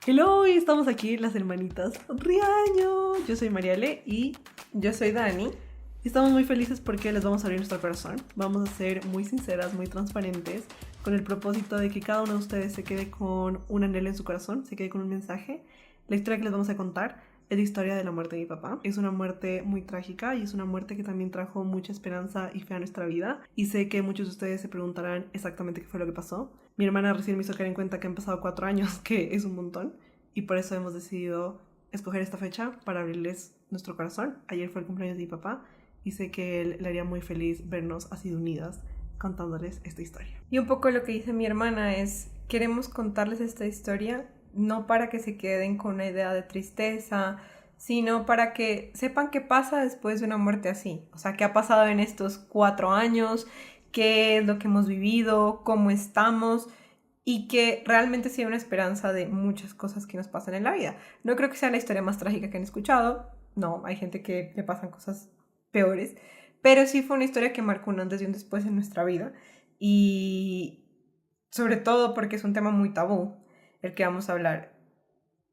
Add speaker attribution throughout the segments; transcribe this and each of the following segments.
Speaker 1: Hello, y estamos aquí las hermanitas Riaño. Yo soy Mariale y
Speaker 2: Yo soy Dani.
Speaker 1: estamos muy felices porque les vamos a abrir nuestro corazón. Vamos a ser muy sinceras, muy transparentes, con el propósito de que cada uno de ustedes se quede con un anhelo en su corazón, se quede con un mensaje. La historia que les vamos a contar es la historia de la muerte de mi papá. Es una muerte muy trágica y es una muerte que también trajo mucha esperanza y fe a nuestra vida. Y sé que muchos de ustedes se preguntarán exactamente qué fue lo que pasó. Mi hermana recién me hizo caer en cuenta que han pasado 4 años, que es un montón. Y por eso hemos decidido escoger esta fecha para abrirles nuestro corazón. Ayer fue el cumpleaños de mi papá y sé que él le haría muy feliz vernos así de unidas contándoles esta historia.
Speaker 2: Y un poco lo que dice mi hermana es, queremos contarles esta historia no para que se queden con una idea de tristeza, sino para que sepan qué pasa después de una muerte así. O sea, qué ha pasado en estos 4 años, qué es lo que hemos vivido, cómo estamos y que realmente sea una esperanza de muchas cosas que nos pasan en la vida. No creo que sea la historia más trágica que han escuchado. No, hay gente que le pasan cosas peores, pero sí fue una historia que marcó un antes y un después en nuestra vida y sobre todo porque es un tema muy tabú el que vamos a hablar.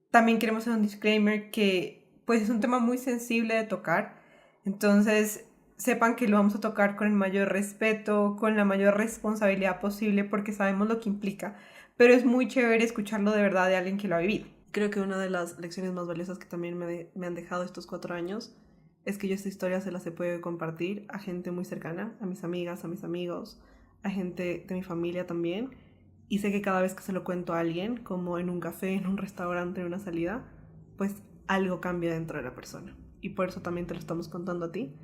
Speaker 2: También queremos hacer un disclaimer que pues es un tema muy sensible de tocar, entonces sepan que lo vamos a tocar con el mayor respeto, con la mayor responsabilidad posible porque sabemos lo que implica, pero es muy chévere escucharlo de verdad de alguien que lo ha vivido.
Speaker 1: Creo que una de las lecciones más valiosas que también me han dejado estos 4 años es que yo esta historia se las he podido compartir a gente muy cercana, a mis amigas, a mis amigos, a gente de mi familia también. Y sé que cada vez que se lo cuento a alguien, como en un café, en un restaurante, en una salida, pues algo cambia dentro de la persona. Y por eso también te lo estamos contando a ti,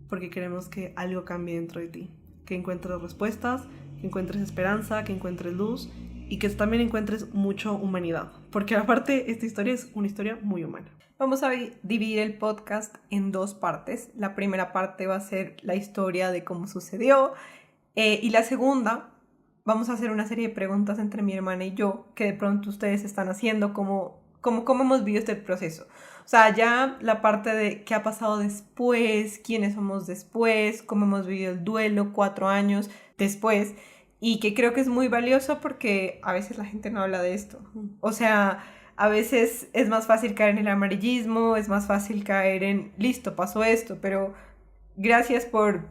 Speaker 1: porque queremos que algo cambie dentro de ti, que encuentres respuestas, que encuentres esperanza, que encuentres luz y que también encuentres mucho humanidad, porque aparte esta historia es una historia muy humana.
Speaker 2: Vamos a dividir el podcast en dos partes. La primera parte va a ser la historia de cómo sucedió y la segunda vamos a hacer una serie de preguntas entre mi hermana y yo que de pronto ustedes están haciendo cómo hemos vivido este proceso. O sea, ya la parte de qué ha pasado después, quiénes somos después, cómo hemos vivido el duelo 4 años después y que creo que es muy valioso porque a veces la gente no habla de esto. O sea, a veces es más fácil caer en el amarillismo, es más fácil caer en, listo, pasó esto, pero gracias por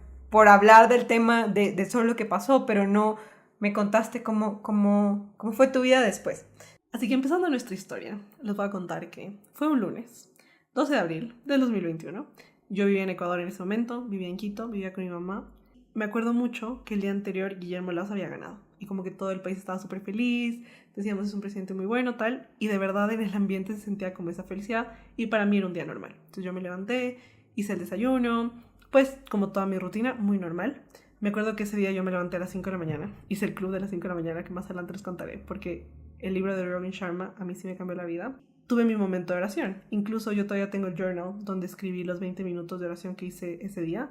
Speaker 2: hablar del tema de solo lo que pasó, pero no me contaste cómo fue tu vida después.
Speaker 1: Así que empezando nuestra historia, les voy a contar que fue un lunes, 12 de abril del 2021. Yo vivía en Ecuador en ese momento, vivía en Quito, vivía con mi mamá. Me acuerdo mucho que el día anterior Guillermo Lazo había ganado y como que todo el país estaba súper feliz, decíamos es un presidente muy bueno, tal, y de verdad en el ambiente se sentía como esa felicidad y para mí era un día normal. Entonces yo me levanté, hice el desayuno, pues como toda mi rutina, muy normal. Me acuerdo que ese día yo me levanté a las 5 de la mañana, hice el club de las 5 de la mañana que más adelante les contaré, porque el libro de Robin Sharma a mí sí me cambió la vida. Tuve mi momento de oración, incluso yo todavía tengo el journal donde escribí los 20 minutos de oración que hice ese día,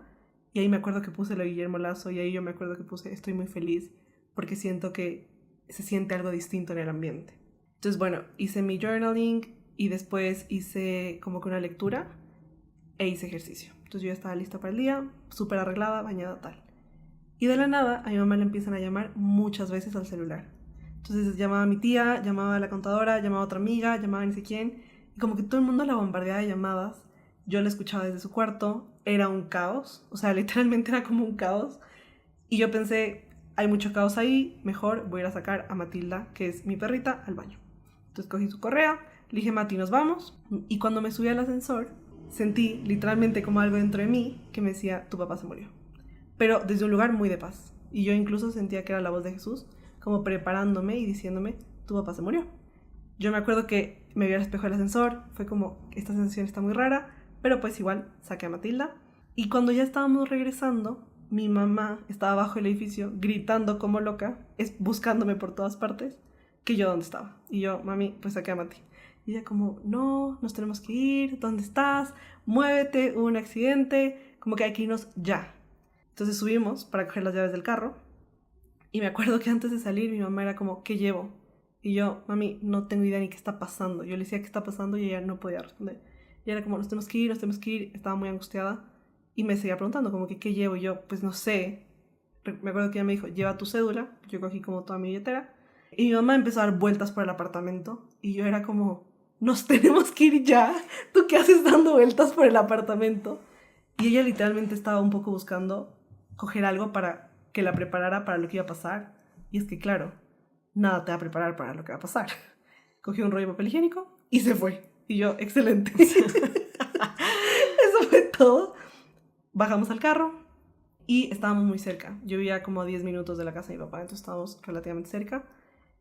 Speaker 1: y ahí me acuerdo que puse lo de Guillermo Lazo, y ahí yo me acuerdo que puse estoy muy feliz porque siento que se siente algo distinto en el ambiente. Entonces bueno, hice mi journaling y después hice como que una lectura e hice ejercicio. Entonces yo ya estaba lista para el día, súper arreglada, bañada, tal. Y de la nada a mi mamá le empiezan a llamar muchas veces al celular. Entonces llamaba a mi tía, llamaba a la contadora, llamaba a otra amiga, llamaba a ni sé quién. Y como que todo el mundo la bombardeaba de llamadas. Yo la escuchaba desde su cuarto. Era un caos. O sea, literalmente era como un caos. Y yo pensé, hay mucho caos ahí. Mejor voy a ir a sacar a Matilda, que es mi perrita, al baño. Entonces cogí su correa, le dije, Mati, nos vamos. Y cuando me subí al ascensor, sentí literalmente como algo dentro de mí que me decía, tu papá se murió, pero desde un lugar muy de paz. Y yo incluso sentía que era la voz de Jesús, como preparándome y diciéndome, tu papá se murió. Yo me acuerdo que me vi al espejo del ascensor, fue como, esta sensación está muy rara, pero pues igual saqué a Matilda. Y cuando ya estábamos regresando, mi mamá estaba abajo del edificio gritando como loca, buscándome por todas partes, que yo dónde estaba. Y yo, mami, pues saqué a Mati. Y ella como, no, nos tenemos que ir, ¿dónde estás? Muévete, hubo un accidente, como que hay que irnos ya. Entonces subimos para coger las llaves del carro y me acuerdo que antes de salir mi mamá era como, ¿qué llevo? Y yo, mami, no tengo idea ni qué está pasando. Yo le decía qué está pasando y ella no podía responder. Y era como, nos tenemos que ir, nos tenemos que ir. Estaba muy angustiada y me seguía preguntando como que, ¿qué llevo? Y yo, pues no sé. Me acuerdo que ella me dijo, lleva tu cédula. Yo cogí como toda mi billetera Y mi mamá empezó a dar vueltas por el apartamento y yo era como, nos tenemos que ir ya, ¿tú qué haces dando vueltas por el apartamento? Y ella literalmente estaba un poco buscando coger algo para que la preparara para lo que iba a pasar. Y es que claro, nada te va a preparar para lo que va a pasar. Cogió un rollo de papel higiénico y se fue. Y yo, excelente. Eso fue todo. Bajamos al carro y estábamos muy cerca. Yo vivía como a 10 minutos de la casa de mi papá, entonces estábamos relativamente cerca.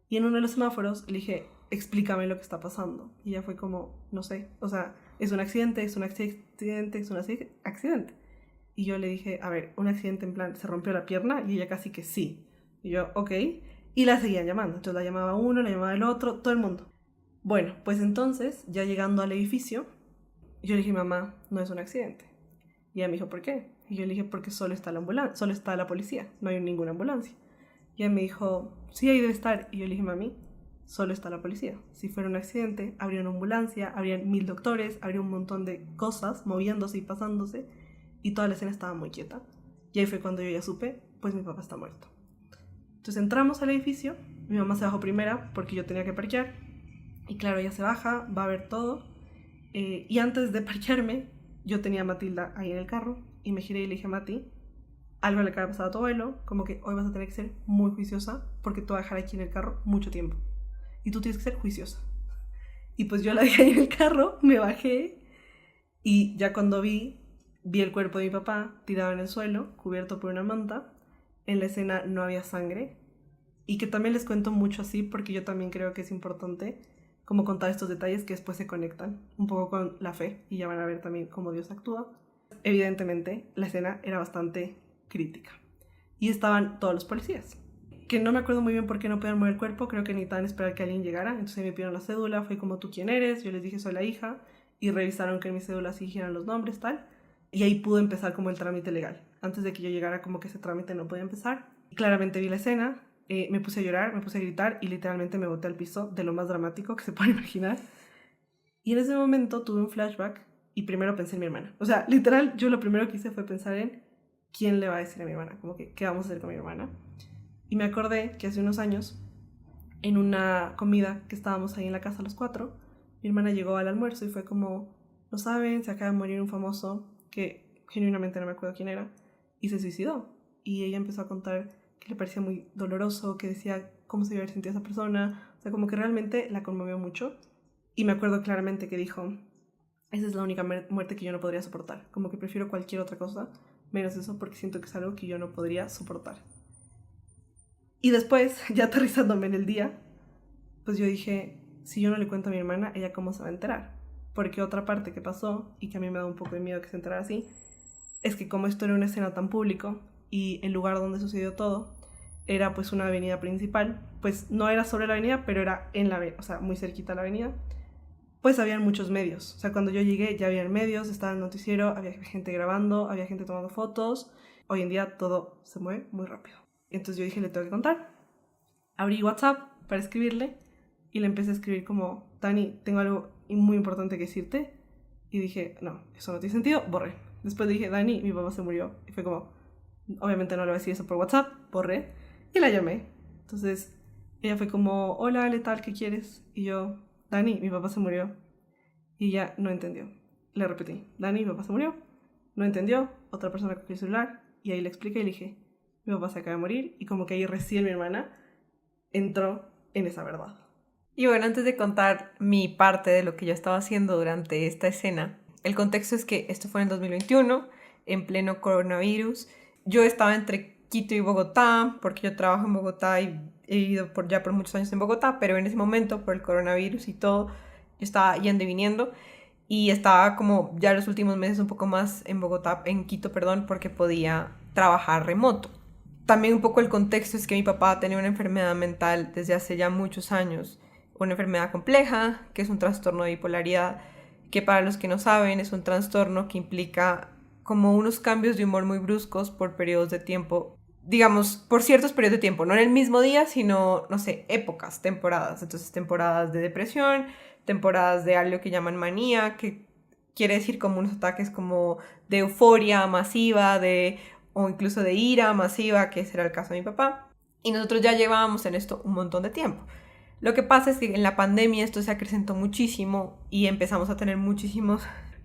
Speaker 1: Y en uno de los semáforos le dije, explícame lo que está pasando. Y ella fue como, no sé, o sea, es un accidente, es un accidente, es un accidente. Y yo le dije, a ver, un accidente en plan, ¿se rompió la pierna? Y ella casi que sí. Y yo, ok. Y la seguían llamando. Entonces la llamaba uno, la llamaba el otro, todo el mundo. Bueno, pues entonces, ya llegando al edificio, yo le dije, mamá, no es un accidente. Y ella me dijo, ¿por qué? Y yo le dije, porque solo está la ambulancia, solo está la policía, no hay ninguna ambulancia. Y ella me dijo, sí, ahí debe estar. Y yo le dije, mami, solo está la policía. Si fuera un accidente, habría una ambulancia, habrían 1000 doctores, habría un montón de cosas moviéndose y pasándose. Y toda la escena estaba muy quieta. Y ahí fue cuando yo ya supe, pues mi papá está muerto. Entonces entramos al edificio, mi mamá se bajó primera porque yo tenía que parquear. Y claro, ella se baja, va a ver todo. Y antes de parquearme, yo tenía a Matilda ahí en el carro. Y me giré y le dije, Mati, algo le acaba de pasar a tu abuelo, como que hoy vas a tener que ser muy juiciosa porque te voy a dejar aquí en el carro mucho tiempo. Y tú tienes que ser juiciosa. Y pues yo la dejé ahí en el carro, me bajé y ya cuando vi el cuerpo de mi papá tirado en el suelo, cubierto por una manta. En la escena no había sangre. Y que también les cuento mucho así porque yo también creo que es importante como contar estos detalles que después se conectan un poco con la fe y ya van a ver también cómo Dios actúa. Evidentemente la escena era bastante crítica. Y estaban todos los policías. Que no me acuerdo muy bien por qué no podían mover el cuerpo, creo que necesitaban esperar que alguien llegara. Entonces me pidieron la cédula, fue como, ¿tú quién eres? Yo les dije, soy la hija. Y revisaron que en mi cédula sí dijeran los nombres, tal. Y ahí pudo empezar como el trámite legal. Antes de que yo llegara, como que ese trámite no podía empezar. Y claramente vi la escena, me puse a llorar, me puse a gritar y literalmente me boté al piso de lo más dramático que se puede imaginar. Y en ese momento tuve un flashback y primero pensé en mi hermana. O sea, literal, yo lo primero que hice fue pensar en quién le va a decir a mi hermana, como que qué vamos a hacer con mi hermana. Y me acordé que hace unos años, en una comida que estábamos ahí en la casa los 4, mi hermana llegó al almuerzo y fue como, no saben, se acaba de morir un famoso que genuinamente no me acuerdo quién era, y se suicidó. Y ella empezó a contar que le parecía muy doloroso, que decía cómo se iba a haber sentido esa persona, o sea, como que realmente la conmovió mucho. Y me acuerdo claramente que dijo, esa es la única muerte que yo no podría soportar, como que prefiero cualquier otra cosa, menos eso, porque siento que es algo que yo no podría soportar. Y después, ya aterrizándome en el día, pues yo dije, si yo no le cuento a mi hermana, ¿ella cómo se va a enterar? Porque otra parte que pasó, y que a mí me da un poco de miedo que se enterara así, es que como esto era una escena tan público, y el lugar donde sucedió todo era pues una avenida principal, pues no era sobre la avenida, pero era en la avenida, o sea, muy cerquita de la avenida, pues habían muchos medios. O sea, cuando yo llegué ya habían medios, estaba el noticiero, había gente grabando, había gente tomando fotos. Hoy en día todo se mueve muy rápido. Entonces yo dije, le tengo que contar. Abrí WhatsApp para escribirle y le empecé a escribir como, Dani, tengo algo muy importante que decirte. Y dije, no, eso no tiene sentido, borré. Después dije, Dani, mi papá se murió. Y fue como, obviamente no le voy a decir eso por WhatsApp, borré. Y la llamé. Entonces ella fue como, hola, Ale, tal, ¿qué quieres? Y yo, Dani, mi papá se murió. Y ella no entendió. Le repetí, Dani, mi papá se murió. No entendió. Otra persona cogió el celular y ahí le expliqué y le dije, mi papá se acaba de morir. Y como que ahí recién mi hermana entró en esa verdad.
Speaker 2: Y bueno, antes de contar mi parte de lo que yo estaba haciendo durante esta escena, el contexto es que esto fue en el 2021, en pleno coronavirus. Yo estaba entre Quito y Bogotá, porque yo trabajo en Bogotá y he vivido ya por muchos años en Bogotá, pero en ese momento, por el coronavirus y todo, yo estaba yendo y viniendo y estaba como ya los últimos meses un poco más en Bogotá, en Quito, perdón, porque podía trabajar remoto. También un poco el contexto es que mi papá tenía una enfermedad mental desde hace ya muchos años, una enfermedad compleja, que es un trastorno de bipolaridad, que para los que no saben es un trastorno que implica como unos cambios de humor muy bruscos por periodos de tiempo, digamos, por ciertos periodos de tiempo, no en el mismo día, sino, no sé, épocas, temporadas. Entonces, temporadas de depresión, temporadas de algo que llaman manía, que quiere decir como unos ataques como de euforia masiva, o incluso de ira masiva, que ese era el caso de mi papá. Y nosotros ya llevábamos en esto un montón de tiempo. Lo que pasa es que en la pandemia esto se acrecentó muchísimo y empezamos a tener muchísimos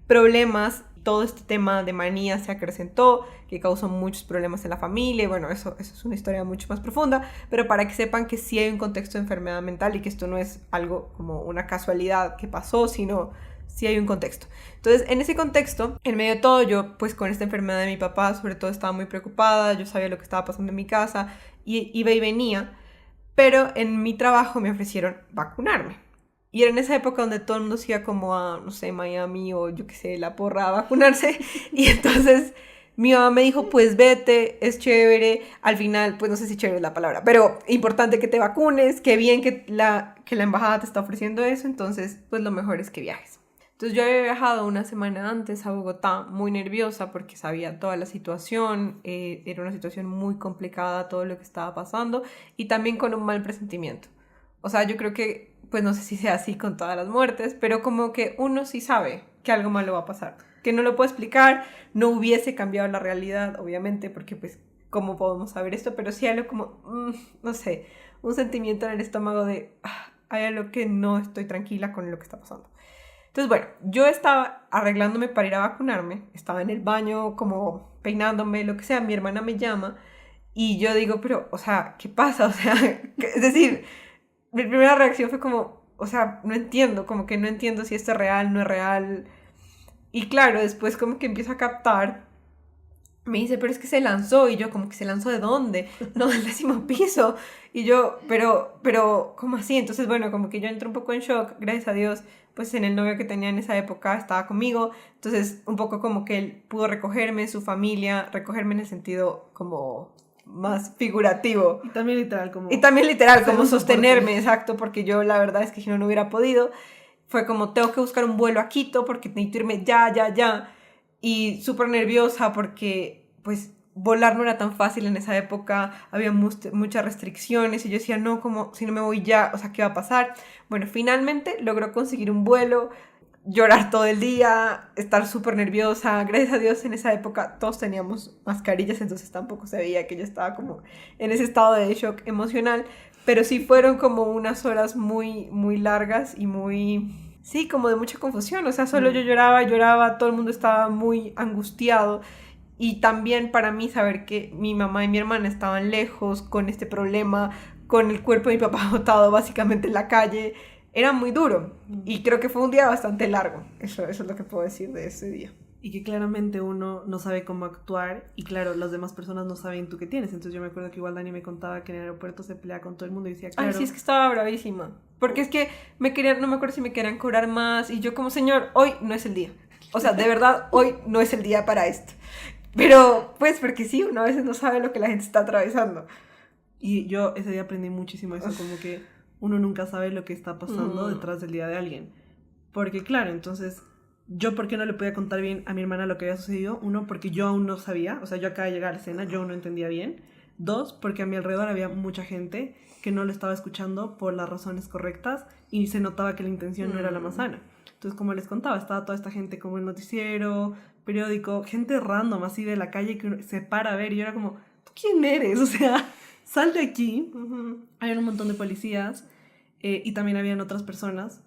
Speaker 2: problemas. Todo este tema de manía se acrecentó, que causó muchos problemas en la familia. Y bueno, eso es una historia mucho más profunda, pero para que sepan que sí hay un contexto de enfermedad mental y que esto no es algo como una casualidad que pasó, sino sí hay un contexto. Entonces, en ese contexto, en medio de todo, yo pues con esta enfermedad de mi papá, sobre todo estaba muy preocupada, yo sabía lo que estaba pasando en mi casa y iba y venía, pero en mi trabajo me ofrecieron vacunarme. Y era en esa época donde todo el mundo se iba como a, no sé, Miami o yo qué sé, La Porra a vacunarse. Y entonces mi mamá me dijo, pues vete, es chévere. Al final, pues no sé si chévere es la palabra, pero importante que te vacunes, qué bien que la embajada te está ofreciendo eso, entonces pues lo mejor es que viajes. Entonces yo había viajado una semana antes a Bogotá muy nerviosa porque sabía toda la situación, era una situación muy complicada todo lo que estaba pasando y también con un mal presentimiento. O sea, yo creo que, pues no sé si sea así con todas las muertes, pero como que uno sí sabe que algo malo va a pasar, que no lo puedo explicar, no hubiese cambiado la realidad, obviamente, porque pues, ¿cómo podemos saber esto? Pero sí algo como, no sé, un sentimiento en el estómago de, hay algo que no estoy tranquila con lo que está pasando. Entonces, bueno, yo estaba arreglándome para ir a vacunarme, estaba en el baño como peinándome, lo que sea, mi hermana me llama y yo digo, pero, o sea, ¿qué pasa? O sea, es decir, mi primera reacción fue como, o sea, no entiendo, como que no entiendo si esto es real, no es real. Y claro, después como que empiezo a captar, me dice, pero es que se lanzó, y yo, como que se lanzó ¿de dónde? No, del 10º piso. Y yo, ¿cómo así? Entonces, bueno, como que yo entro un poco en shock, gracias a Dios, pues en el novio que tenía en esa época estaba conmigo, entonces un poco como que él pudo recogerme, su familia, recogerme en el sentido como más figurativo.
Speaker 1: Y también literal, como...
Speaker 2: Y también literal, como sostenerme,
Speaker 1: soporte.
Speaker 2: exacto, porque yo la verdad es que si no, no hubiera podido. Fue como, tengo que buscar un vuelo a Quito porque necesito irme ya, ya, ya. Y súper nerviosa porque, pues, volar no era tan fácil en esa época, había muchas restricciones y yo decía, no, como, si no me voy ya, o sea, ¿qué va a pasar? Bueno, finalmente logró conseguir un vuelo, llorar todo el día, estar súper nerviosa. Gracias a Dios en esa época todos teníamos mascarillas, entonces tampoco se veía que yo estaba como en ese estado de shock emocional, pero sí fueron como unas horas muy, muy largas y muy, sí, como de mucha confusión. O sea, solo yo lloraba, todo el mundo estaba muy angustiado. Y también para mí saber que mi mamá y mi hermana estaban lejos con este problema, con el cuerpo de mi papá botado básicamente en la calle, era muy duro. Y creo que fue un día bastante largo. Eso es lo que puedo decir de ese día.
Speaker 1: Y que claramente uno no sabe cómo actuar y claro, las demás personas no saben tú qué tienes. Entonces yo me acuerdo que igual Dani me contaba que en el aeropuerto se pelea con todo el mundo y decía, claro...
Speaker 2: Ay, sí, es que estaba bravísima. Porque es que me querían, no me acuerdo si me querían cobrar más y yo como, señor, hoy no es el día. O sea, de verdad, hoy no es el día para esto. Pero, pues, porque sí, uno a veces no sabe lo que la gente está atravesando.
Speaker 1: Y yo ese día aprendí muchísimo eso, como que uno nunca sabe lo que está pasando detrás del día de alguien. Porque claro, entonces, yo por qué no le podía contar bien a mi hermana lo que había sucedido. Uno, porque yo aún no sabía, o sea, yo acababa de llegar a la escena, yo aún no entendía bien. Dos, porque a mi alrededor había mucha gente que no lo estaba escuchando por las razones correctas y se notaba que la intención no era la más sana. Entonces, como les contaba, estaba toda esta gente como el noticiero, periódico, gente random así de la calle que uno se para a ver y yo era como, ¿tú quién eres? O sea, sal de aquí. Había un montón de policías y también habían otras personas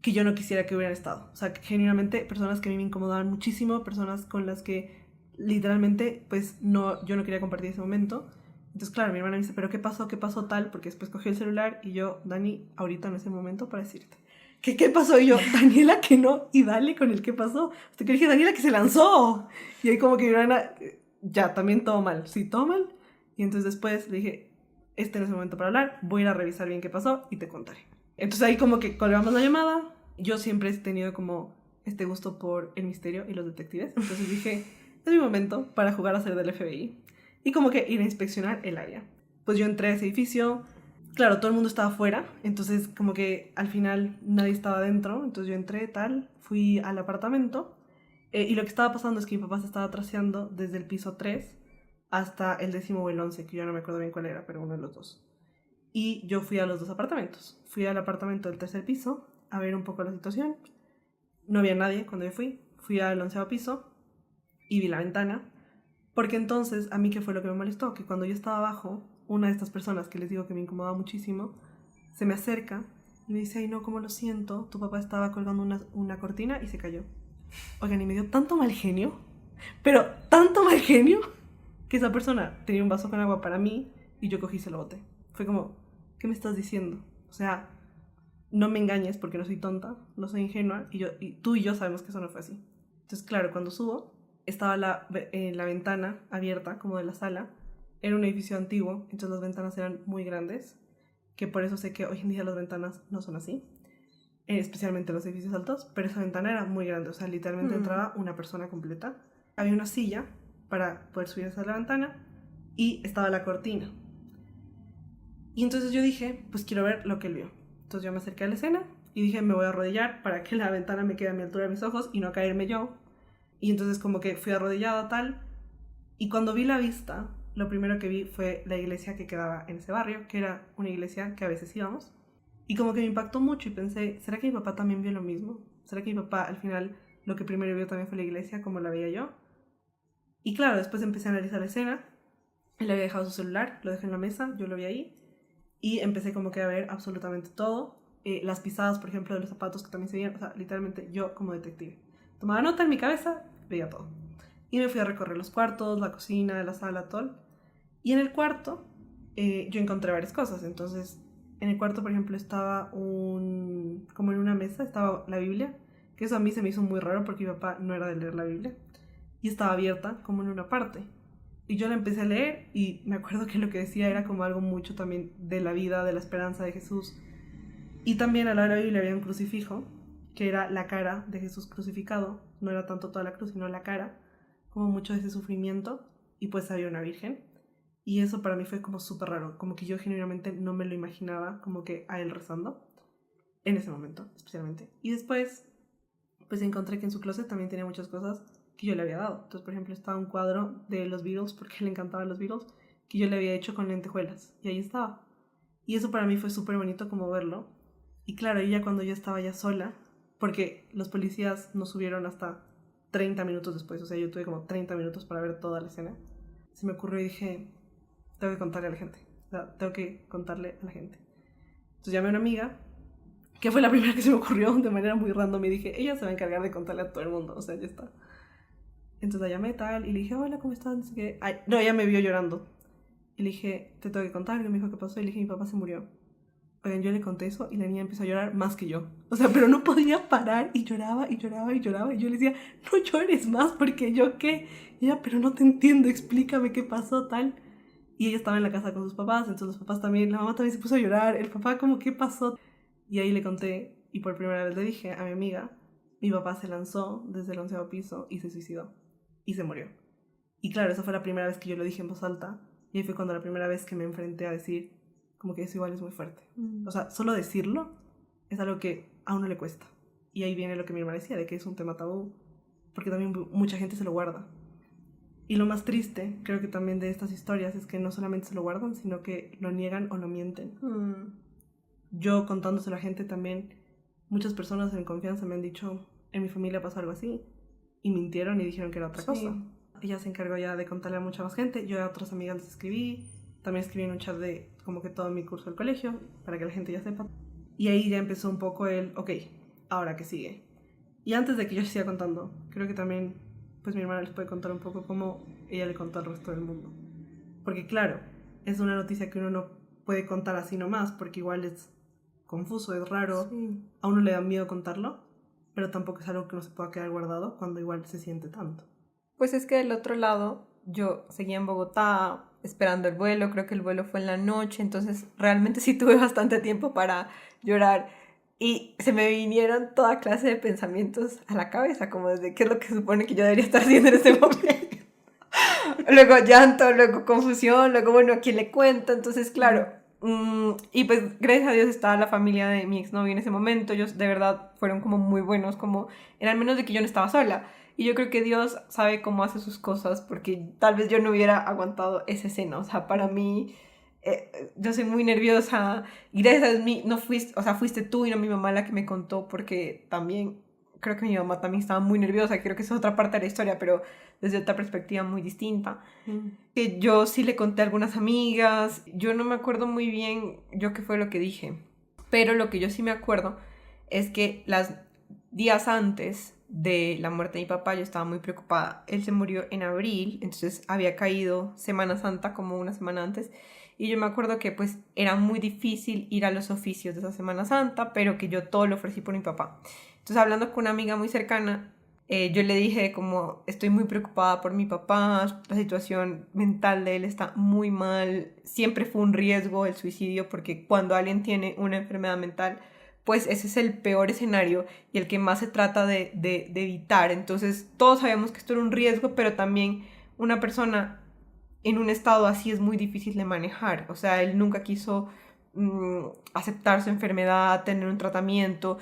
Speaker 1: que yo no quisiera que hubieran estado. O sea, que genuinamente personas que a mí me incomodaban muchísimo, personas con las que literalmente, pues, no, yo no quería compartir ese momento. Entonces, claro, mi hermana me dice, ¿pero qué pasó? ¿Qué pasó tal? Porque después cogió el celular y yo, Dani, ahorita no es el momento para decirte. ¿Qué pasó? Y yo, Daniela, que no, y dale con el qué pasó. Hasta que dije, Daniela, que se lanzó. Y ahí como que mi hermana, ya, también todo mal. Sí, todo mal. Y entonces después le dije, este no es el momento para hablar, voy a ir a revisar bien qué pasó y te contaré. Entonces ahí como que colgamos la llamada. Yo siempre he tenido como este gusto por el misterio y los detectives. Entonces dije, es mi momento para jugar a ser del FBI. Y como que ir a inspeccionar el área. Pues yo entré a ese edificio. Claro, todo el mundo estaba afuera. Entonces como que al final nadie estaba dentro. Entonces yo entré tal, fui al apartamento. Y lo que estaba pasando es que mi papá se estaba traseando desde el piso 3 hasta el 10º o el 11, que yo no me acuerdo bien cuál era, pero uno de los dos. Y yo fui a los dos apartamentos. Fui al apartamento del 3er piso a ver un poco la situación. No había nadie cuando yo fui. Fui al 11º piso y vi la ventana. Porque entonces, a mí, ¿qué fue lo que me molestó? Que cuando yo estaba abajo, una de estas personas que les digo que me incomodaba muchísimo se me acerca y me dice, ay no, cómo lo siento, tu papá estaba colgando una cortina y se cayó. Oigan, y me dio tanto mal genio, pero tanto mal genio, que esa persona tenía un vaso con agua para mí y yo cogí y se lo boté. Fue como, ¿qué me estás diciendo? O sea, no me engañes porque no soy tonta, no soy ingenua, y tú y yo sabemos que eso no fue así. Entonces, claro, cuando subo, estaba la ventana abierta, como de la sala. Era un edificio antiguo, entonces las ventanas eran muy grandes, que por eso sé que hoy en día las ventanas no son así, especialmente los edificios altos, pero esa ventana era muy grande, o sea, literalmente entraba una persona completa. Había una silla para poder subirse a la ventana y estaba la cortina. Y entonces yo dije, pues quiero ver lo que él vio. Entonces yo me acerqué a la escena y dije, me voy a arrodillar para que la ventana me quede a mi altura de mis ojos y no caerme yo. Y entonces como que fui arrodillada tal. Y cuando vi la vista, lo primero que vi fue la iglesia que quedaba en ese barrio, que era una iglesia que a veces íbamos. Y como que me impactó mucho y pensé, ¿será que mi papá también vio lo mismo? ¿Será que mi papá al final lo que primero vio también fue la iglesia como la veía yo? Y claro, después empecé a analizar la escena. Él había dejado su celular, lo dejé en la mesa, yo lo vi ahí. Y empecé como que a ver absolutamente todo. Las pisadas, por ejemplo, de los zapatos que también se veían. O sea, literalmente yo como detective. Tomaba nota en mi cabeza, veía todo. Y me fui a recorrer los cuartos, la cocina, la sala, todo. Y en el cuarto yo encontré varias cosas. Entonces, en el cuarto, por ejemplo, estaba como en una mesa, estaba la Biblia. Que eso a mí se me hizo muy raro porque mi papá no era de leer la Biblia. Y estaba abierta como en una parte. Y yo la empecé a leer y me acuerdo que lo que decía era como algo mucho también de la vida, de la esperanza de Jesús. Y también al lado de la Biblia había un crucifijo, que era la cara de Jesús crucificado. No era tanto toda la cruz, sino la cara, como mucho de ese sufrimiento. Y pues había una virgen. Y eso para mí fue como súper raro, como que yo genuinamente no me lo imaginaba como que a él rezando, en ese momento especialmente. Y después pues encontré que en su closet también tenía muchas cosas que yo le había dado. Entonces, por ejemplo, estaba un cuadro de los Beatles, porque le encantaban los Beatles, que yo le había hecho con lentejuelas. Y ahí estaba. Y eso para mí fue súper bonito como verlo. Y claro, y ya cuando yo estaba ya sola, porque los policías nos subieron hasta 30 minutos después, o sea, yo tuve como 30 minutos para ver toda la escena, se me ocurrió y dije, tengo que contarle a la gente. O sea, tengo que contarle a la gente. Entonces llamé a una amiga, que fue la primera que se me ocurrió de manera muy random, y dije, ella se va a encargar de contarle a todo el mundo, o sea, ya está. Entonces la llamé tal y le dije, hola, ¿cómo estás? Ay, no, ella me vio llorando. Y le dije, te tengo que contar. Y me dijo, ¿qué pasó? Y le dije, mi papá se murió. Oigan, yo le conté eso y la niña empezó a llorar más que yo. O sea, pero no podía parar y lloraba y lloraba y lloraba. Y yo le decía, no llores más porque yo qué. Y ella, pero no te entiendo, explícame qué pasó, tal. Y ella estaba en la casa con sus papás, entonces los papás también, la mamá también se puso a llorar. El papá como, ¿qué pasó? Y ahí le conté y por primera vez le dije a mi amiga, mi papá se lanzó desde el 11º piso y se suicidó. Y se murió. Y claro, esa fue la primera vez que yo lo dije en voz alta. Y ahí fue cuando la primera vez que me enfrenté a decir, como que eso igual es muy fuerte. O sea, solo decirlo es algo que a uno le cuesta. Y ahí viene lo que mi hermana decía, de que es un tema tabú, porque también mucha gente se lo guarda. Y lo más triste, creo que también de estas historias, es que no solamente se lo guardan, sino que lo niegan o lo mienten. Yo contándoselo a la gente también, muchas personas en confianza me han dicho, en mi familia pasó algo así, y mintieron y dijeron que era otra cosa. Ella se encargó ya de contarle a mucha más gente. Yo a otras amigas les escribí. También escribí en un chat de como que todo mi curso del colegio, para que la gente ya sepa. Y ahí ya empezó un poco el, ok, ahora que sigue. Y antes de que yo siga contando, creo que también pues mi hermana les puede contar un poco cómo ella le contó al resto del mundo. Porque claro, es una noticia que uno no puede contar así nomás, porque igual es confuso, es raro. Sí. A uno le da miedo contarlo, pero tampoco es algo que no se pueda quedar guardado cuando igual se siente tanto.
Speaker 2: Pues es que del otro lado, yo seguía en Bogotá esperando el vuelo, creo que el vuelo fue en la noche, entonces realmente sí tuve bastante tiempo para llorar y se me vinieron toda clase de pensamientos a la cabeza, como desde qué es lo que supone que yo debería estar haciendo en este momento. Luego llanto, luego confusión, luego bueno, ¿a quién le cuento? Entonces claro, y pues gracias a Dios estaba la familia de mi exnovio en ese momento, ellos de verdad fueron como muy buenos, como en al menos de que yo no estaba sola. Y yo creo que Dios sabe cómo hace sus cosas, porque tal vez yo no hubiera aguantado esa escena. O sea, para mí, yo soy muy nerviosa. Y gracias a Dios, no fuiste, o sea, fuiste tú y no mi mamá la que me contó, porque también creo que mi mamá también estaba muy nerviosa, creo que esa es otra parte de la historia, pero desde otra perspectiva muy distinta. Que yo sí le conté a algunas amigas, yo no me acuerdo muy bien yo qué fue lo que dije, pero lo que yo sí me acuerdo es que los días antes de la muerte de mi papá yo estaba muy preocupada. Él se murió en abril, entonces había caído Semana Santa como una semana antes, y yo me acuerdo que pues era muy difícil ir a los oficios de esa Semana Santa, pero que yo todo lo ofrecí por mi papá. Entonces, hablando con una amiga muy cercana, yo le dije como, estoy muy preocupada por mi papá, la situación mental de él está muy mal, siempre fue un riesgo el suicidio, porque cuando alguien tiene una enfermedad mental, pues ese es el peor escenario y el que más se trata de evitar. Entonces, todos sabíamos que esto era un riesgo, pero también una persona en un estado así es muy difícil de manejar. O sea, él nunca quiso aceptar su enfermedad, tener un tratamiento,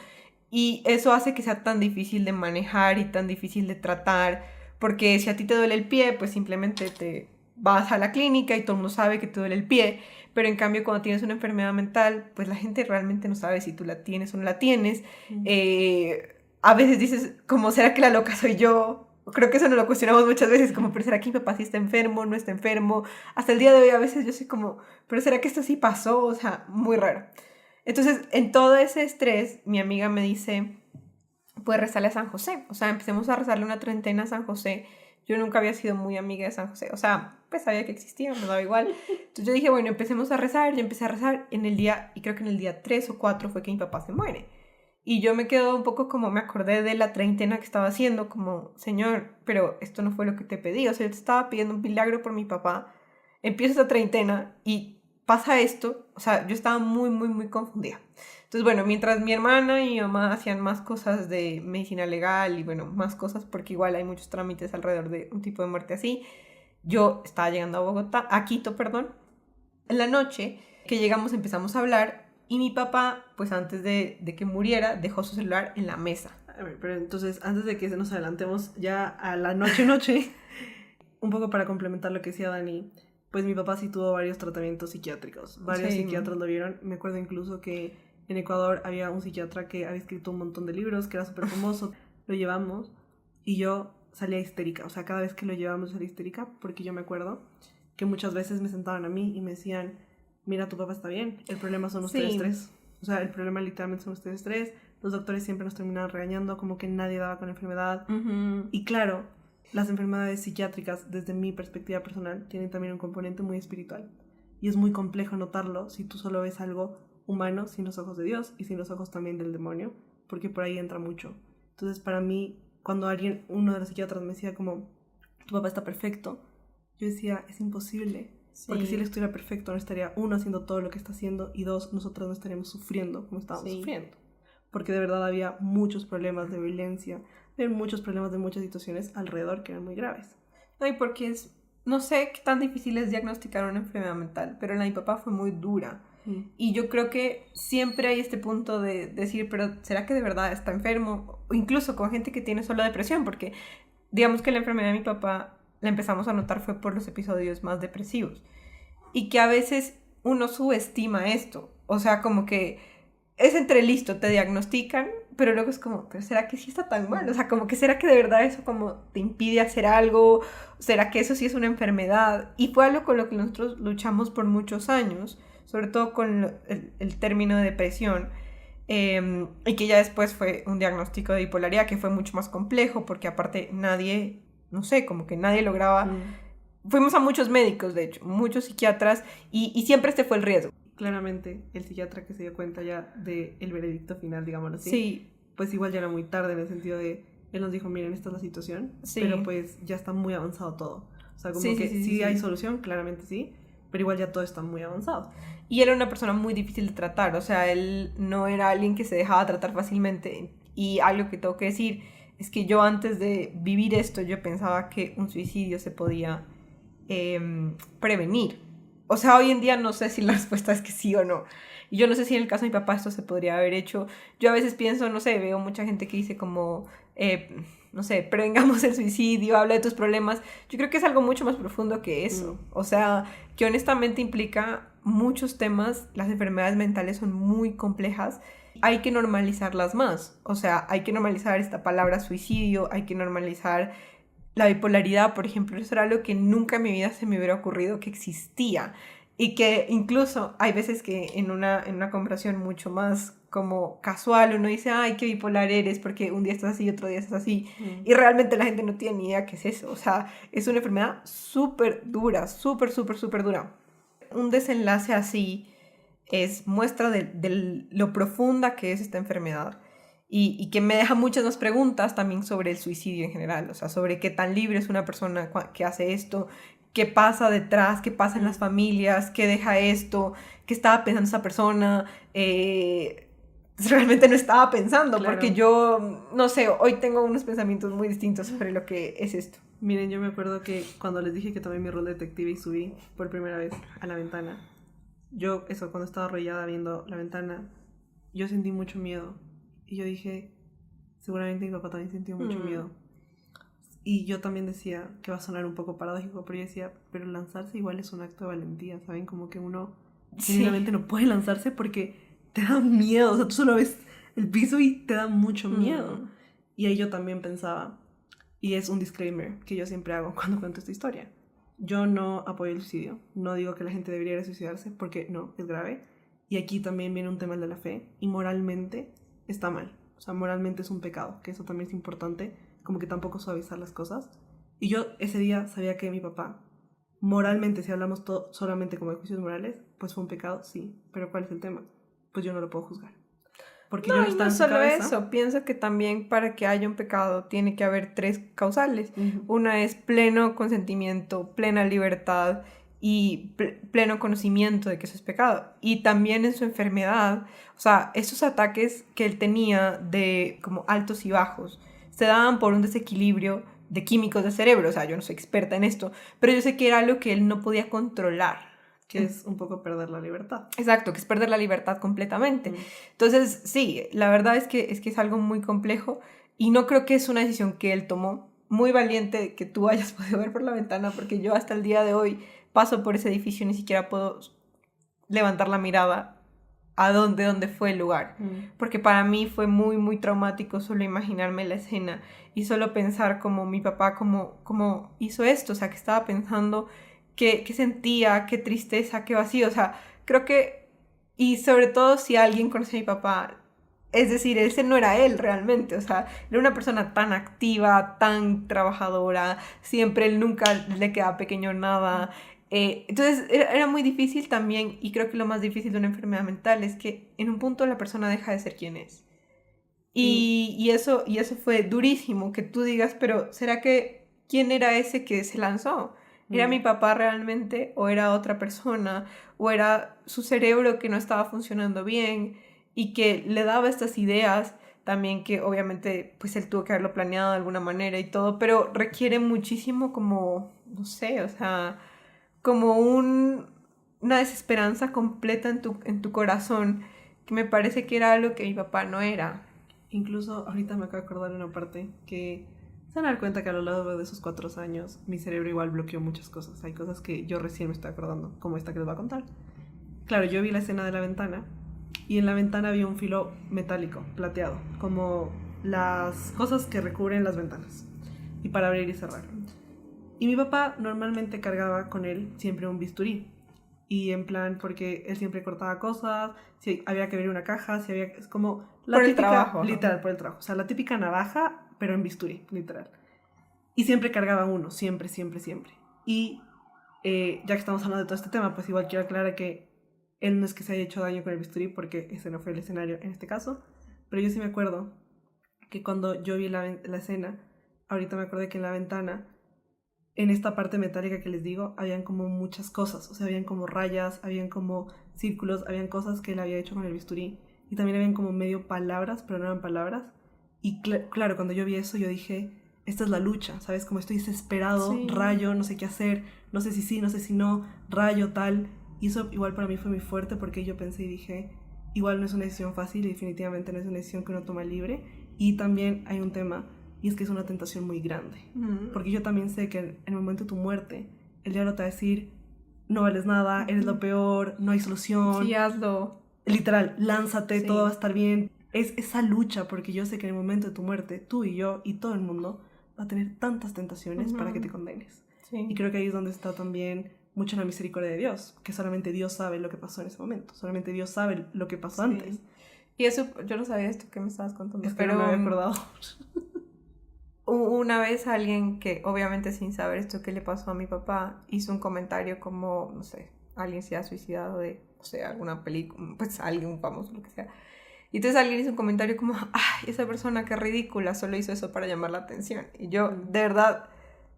Speaker 2: y eso hace que sea tan difícil de manejar y tan difícil de tratar, porque si a ti te duele el pie, pues simplemente te vas a la clínica y todo el mundo sabe que te duele el pie, pero en cambio cuando tienes una enfermedad mental, pues la gente realmente no sabe si tú la tienes o no la tienes. A veces dices, como, ¿será que la loca soy yo? Creo que eso nos lo cuestionamos muchas veces, como, ¿pero será que mi papá sí está enfermo, no está enfermo? Hasta el día de hoy a veces yo soy como, ¿pero será que esto sí pasó? O sea, muy raro. Entonces, en todo ese estrés, mi amiga me dice, pues rezarle a San José. O sea, empecemos a rezarle una treintena a San José. Yo nunca había sido muy amiga de San José. O sea, pues sabía que existía, me daba igual. Entonces yo dije, bueno, empecemos a rezar. Yo empecé a rezar en el día, y creo que en el día 3 o 4 fue que mi papá se muere. Y yo me quedo un poco como, me acordé de la treintena que estaba haciendo, como, Señor, pero esto no fue lo que te pedí. O sea, yo te estaba pidiendo un milagro por mi papá. Empiezo esta treintena y pasa esto. O sea, yo estaba muy, muy, muy confundida. Entonces, bueno, mientras mi hermana y mi mamá hacían más cosas de medicina legal y, bueno, más cosas, porque igual hay muchos trámites alrededor de un tipo de muerte así, yo estaba llegando a Bogotá, a Quito, perdón. En la noche que llegamos empezamos a hablar y mi papá, pues antes de que muriera, dejó su celular en la mesa.
Speaker 1: A ver, pero entonces, antes de que nos adelantemos ya a la noche, un poco para complementar lo que decía Dani, pues mi papá sí tuvo varios tratamientos psiquiátricos. Varios psiquiatras lo vieron. Me acuerdo incluso que en Ecuador había un psiquiatra que había escrito un montón de libros, que era súper famoso. Lo llevamos y yo salía histérica. O sea, cada vez que lo llevamos salía histérica, porque yo me acuerdo que muchas veces me sentaban a mí y me decían, mira, tu papá está bien, el problema son ustedes tres. O sea, el problema literalmente son ustedes tres. Los doctores siempre nos terminaban regañando, como que nadie daba con la enfermedad. Y claro, las enfermedades psiquiátricas, desde mi perspectiva personal, tienen también un componente muy espiritual. Y es muy complejo notarlo si tú solo ves algo humano sin los ojos de Dios y sin los ojos también del demonio, porque por ahí entra mucho. Entonces, para mí, cuando uno de los psiquiatras me decía como, tu papá está perfecto, yo decía, es imposible. Porque si él estuviera perfecto, no estaría, uno, haciendo todo lo que está haciendo, y dos, nosotros no estaríamos sufriendo como estábamos sufriendo. Porque de verdad había muchos problemas de violencia, había muchos problemas de muchas situaciones alrededor que eran muy graves.
Speaker 2: No, y porque no sé qué tan difícil es diagnosticar una enfermedad mental, pero la de mi papá fue muy dura. Y yo creo que siempre hay este punto de decir, pero ¿será que de verdad está enfermo? O incluso con gente que tiene solo depresión, porque digamos que la enfermedad de mi papá la empezamos a notar fue por los episodios más depresivos. Y que a veces uno subestima esto. O sea, como que es entre listo, te diagnostican, pero luego es como, ¿pero será que sí está tan mal? O sea, como que ¿será que de verdad eso como te impide hacer algo? ¿Será que eso sí es una enfermedad? Y fue algo con lo que nosotros luchamos por muchos años, sobre todo con el término de depresión, y que ya después fue un diagnóstico de bipolaridad que fue mucho más complejo, porque aparte nadie, no sé, como que nadie lograba... Fuimos a muchos médicos, de hecho, muchos psiquiatras, y siempre este fue el riesgo.
Speaker 1: Claramente, el psiquiatra que se dio cuenta ya del veredicto final, digámoslo así, pues igual ya era muy tarde en el sentido de, él nos dijo, miren, esta es la situación, pero pues ya está muy avanzado todo. O sea, como que sí hay solución, claramente sí, pero igual ya todo está muy avanzado.
Speaker 2: Y él era una persona muy difícil de tratar, o sea, él no era alguien que se dejaba tratar fácilmente. Y algo que tengo que decir es que yo antes de vivir esto, yo pensaba que un suicidio se podía prevenir. O sea, hoy en día no sé si la respuesta es que sí o no. Y yo no sé si en el caso de mi papá esto se podría haber hecho. Yo a veces pienso, no sé, veo mucha gente que dice como, no sé, prevengamos el suicidio, habla de tus problemas. Yo creo que es algo mucho más profundo que eso. O sea, que honestamente implica muchos temas. Las enfermedades mentales son muy complejas. hay que normalizarlas más. O sea, hay que normalizar esta palabra suicidio, hay que normalizar la bipolaridad, por ejemplo. Eso era algo que nunca en mi vida se me hubiera ocurrido que existía. Y que incluso hay veces que en una conversación mucho más como casual uno dice, ay, qué bipolar eres, porque un día estás así y otro día estás así. Y realmente la gente no tiene ni idea qué es eso. O sea, es una enfermedad súper dura, súper, súper, súper dura. Un desenlace así es muestra de lo profunda que es esta enfermedad y que me deja muchas más preguntas también sobre el suicidio en general, o sea, sobre qué tan libre es una persona que hace esto, qué pasa detrás, qué pasa en las familias, qué deja esto, qué estaba pensando esa persona, realmente no estaba pensando,
Speaker 1: Claro.
Speaker 2: porque yo, no sé, hoy tengo unos pensamientos muy distintos sobre lo que es esto.
Speaker 1: Miren, yo me acuerdo que cuando les dije que tomé mi rol de detective y subí por primera vez a la ventana, yo, eso, cuando estaba arrollada viendo la ventana, yo sentí mucho miedo. Y yo dije, seguramente mi papá también sintió mucho miedo. Y yo también decía, que va a sonar un poco paradójico, pero yo decía, pero lanzarse igual es un acto de valentía, ¿saben? Como que uno genuinamente no puede lanzarse porque te da miedo. O sea, tú solo ves el piso y te da mucho miedo. Y ahí yo también pensaba, y es un disclaimer que yo siempre hago cuando cuento esta historia. Yo no apoyo el suicidio, no digo que la gente debería suicidarse, porque no, es grave. Y aquí también viene un tema de la fe, y moralmente está mal. O sea, moralmente es un pecado, que eso también es importante, como que tampoco suavizar las cosas. Y yo ese día sabía que mi papá, moralmente, si hablamos solamente como de juicios morales, pues fue un pecado, sí. Pero ¿cuál es el tema? Pues yo no lo puedo juzgar. Porque yo no estaba en su cabeza.
Speaker 2: No solo eso, pienso que también para que haya un pecado tiene que haber 3 causales. Una es pleno consentimiento, plena libertad y pleno conocimiento de que eso es pecado. Y también en su enfermedad, o sea, esos ataques que él tenía de como altos y bajos se daban por un desequilibrio de químicos del cerebro. O sea, yo no soy experta en esto, pero yo sé que era algo que él no podía controlar.
Speaker 1: Que es un poco perder la libertad.
Speaker 2: Exacto, que es perder la libertad completamente. Entonces, sí, la verdad es que es algo muy complejo y no creo que es una decisión que él tomó. Muy valiente que tú hayas podido ver por la ventana, porque yo hasta el día de hoy paso por ese edificio y ni siquiera puedo levantar la mirada a dónde fue el lugar. Porque para mí fue muy, muy traumático solo imaginarme la escena y solo pensar como mi papá como hizo esto, o sea, que estaba pensando qué sentía, qué tristeza, qué vacío, o sea, creo que, y sobre todo si alguien conoce a mi papá, es decir, ese no era él realmente, o sea, era una persona tan activa, tan trabajadora, siempre él nunca le quedaba pequeño nada, entonces era muy difícil también, y creo que lo más difícil de una enfermedad mental es que en un punto la persona deja de ser quien es. Y eso fue durísimo, que tú digas, pero ¿será que quién era ese que se lanzó? ¿Era mi papá realmente o era otra persona? ¿O era su cerebro que no estaba funcionando bien y que le daba estas ideas también que obviamente pues él tuvo que haberlo planeado de alguna manera y todo, pero requiere muchísimo como, no sé, o sea, como una desesperanza completa en tu corazón que me parece que era algo que mi papá no era.
Speaker 1: Incluso ahorita me acabo de acordar de una parte que se van a dar cuenta que a lo largo de esos 4 años mi cerebro igual bloqueó muchas cosas. Hay cosas que yo recién me estoy acordando, como esta que les voy a contar. Claro, yo vi la escena de la ventana y en la ventana había un filo metálico, plateado, como las cosas que recubren las ventanas y para abrir y cerrar. Y mi papá normalmente cargaba con él siempre un bisturí. Y en plan, porque él siempre cortaba cosas, si había que abrir una caja, si había... Es como la
Speaker 2: Por el
Speaker 1: típica...
Speaker 2: trabajo,
Speaker 1: literal, por el trabajo. O sea, la típica navaja, pero en bisturí, literal. Y siempre cargaba uno, siempre, siempre, siempre. Y ya que estamos hablando de todo este tema, pues igual quiero aclarar que él no es que se haya hecho daño con el bisturí, porque ese no fue el escenario en este caso. Pero yo sí me acuerdo que cuando yo vi la escena, ahorita me acordé que en la ventana, en esta parte metálica que les digo, habían como muchas cosas, o sea, habían como rayas, habían como círculos, habían cosas que él había hecho con el bisturí, y también habían como medio palabras, pero no eran palabras, y claro, cuando yo vi eso, yo dije, esta es la lucha, ¿sabes? Como estoy desesperado, sí. Rayo, no sé qué hacer, no sé si sí, no sé si no, rayo, tal, y eso igual para mí fue muy fuerte, porque yo pensé y dije, igual no es una decisión fácil, y definitivamente no es una decisión que uno toma libre, y también hay un tema, y es que es una tentación muy grande. Porque yo también sé que en el momento de tu muerte, el diablo te va a decir, no vales nada, eres lo peor, no hay solución.
Speaker 2: Sí, hazlo.
Speaker 1: Literal, lánzate, sí. Todo va a estar bien. es esa lucha, porque yo sé que en el momento de tu muerte, tú y yo y todo el mundo va a tener tantas tentaciones para que te condenes.
Speaker 2: Sí.
Speaker 1: Y creo que ahí es donde está también mucho la misericordia de Dios, que solamente Dios sabe lo que pasó en ese momento, solamente Dios sabe lo que pasó antes.
Speaker 2: Y eso, yo no sabía esto que me estabas contando.
Speaker 1: Es que no me había acordado.
Speaker 2: Una vez alguien que, obviamente sin saber esto que le pasó a mi papá, hizo un comentario como, no sé, alguien se ha suicidado de, no sé, alguna película, pues alguien famoso, lo que sea. Y entonces alguien hizo un comentario como, ay, esa persona qué ridícula, solo hizo eso para llamar la atención. Y yo, de verdad,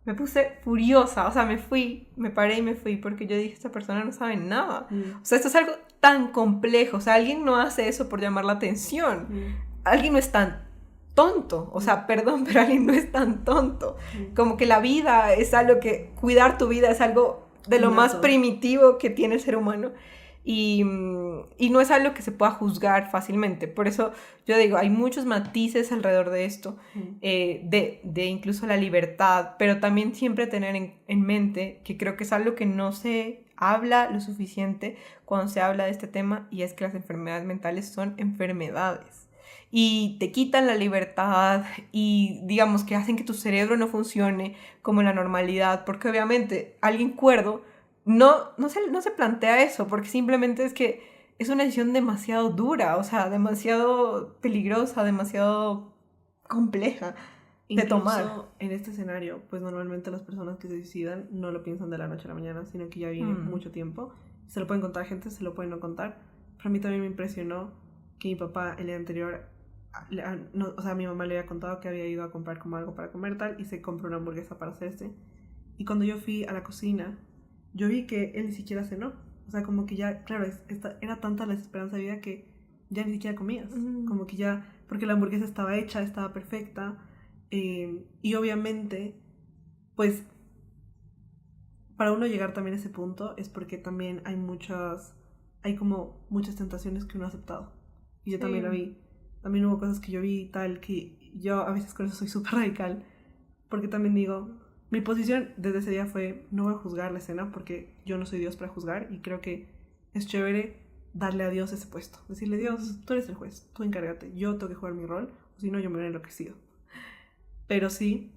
Speaker 2: me puse furiosa, o sea, me paré y me fui, porque yo dije, esta persona no sabe nada. O sea, esto es algo tan complejo, o sea, alguien no hace eso por llamar la atención. Alguien no es tan tonto, o sea, perdón, pero alguien no es tan tonto. Como que la vida es algo que, cuidar tu vida es algo de lo más primitivo que tiene el ser humano. Y no es algo que se pueda juzgar fácilmente. Por eso yo digo, hay muchos matices alrededor de esto, de incluso la libertad, pero también siempre tener en mente que creo que es algo que no se habla lo suficiente cuando se habla de este tema, y es que las enfermedades mentales son enfermedades. Y te quitan la libertad y digamos que hacen que tu cerebro no funcione como en la normalidad, porque obviamente alguien cuerdo no se plantea eso, porque simplemente es que es una decisión demasiado dura, o sea, demasiado peligrosa, demasiado compleja de tomar.
Speaker 1: Incluso en este escenario, pues normalmente las personas que se suicidan no lo piensan de la noche a la mañana, sino que ya viene mucho tiempo. Se lo pueden contar a gente, se lo pueden no contar. Pero a mí también me impresionó que mi papá el día anterior, o sea, mi mamá le había contado que había ido a comprar como algo para comer tal, y se compró una hamburguesa para hacerse. Y cuando yo fui a la cocina, yo vi que él ni siquiera cenó. O sea, como que ya, claro, era tanta la desesperanza de vida que ya ni siquiera comías. Como que ya, porque la hamburguesa estaba hecha, estaba perfecta. Y obviamente, pues, para uno llegar también a ese punto es porque también hay como muchas tentaciones que uno ha aceptado. Y yo también lo vi. También hubo cosas que yo vi tal que yo a veces con eso soy súper radical. Porque también digo, mi posición desde ese día fue, no voy a juzgar la escena porque yo no soy Dios para juzgar, y creo que es chévere darle a Dios ese puesto. Decirle, Dios, tú eres el juez, tú encárgate, yo tengo que jugar mi rol, o si no yo me hubiera enloquecido. Pero sí,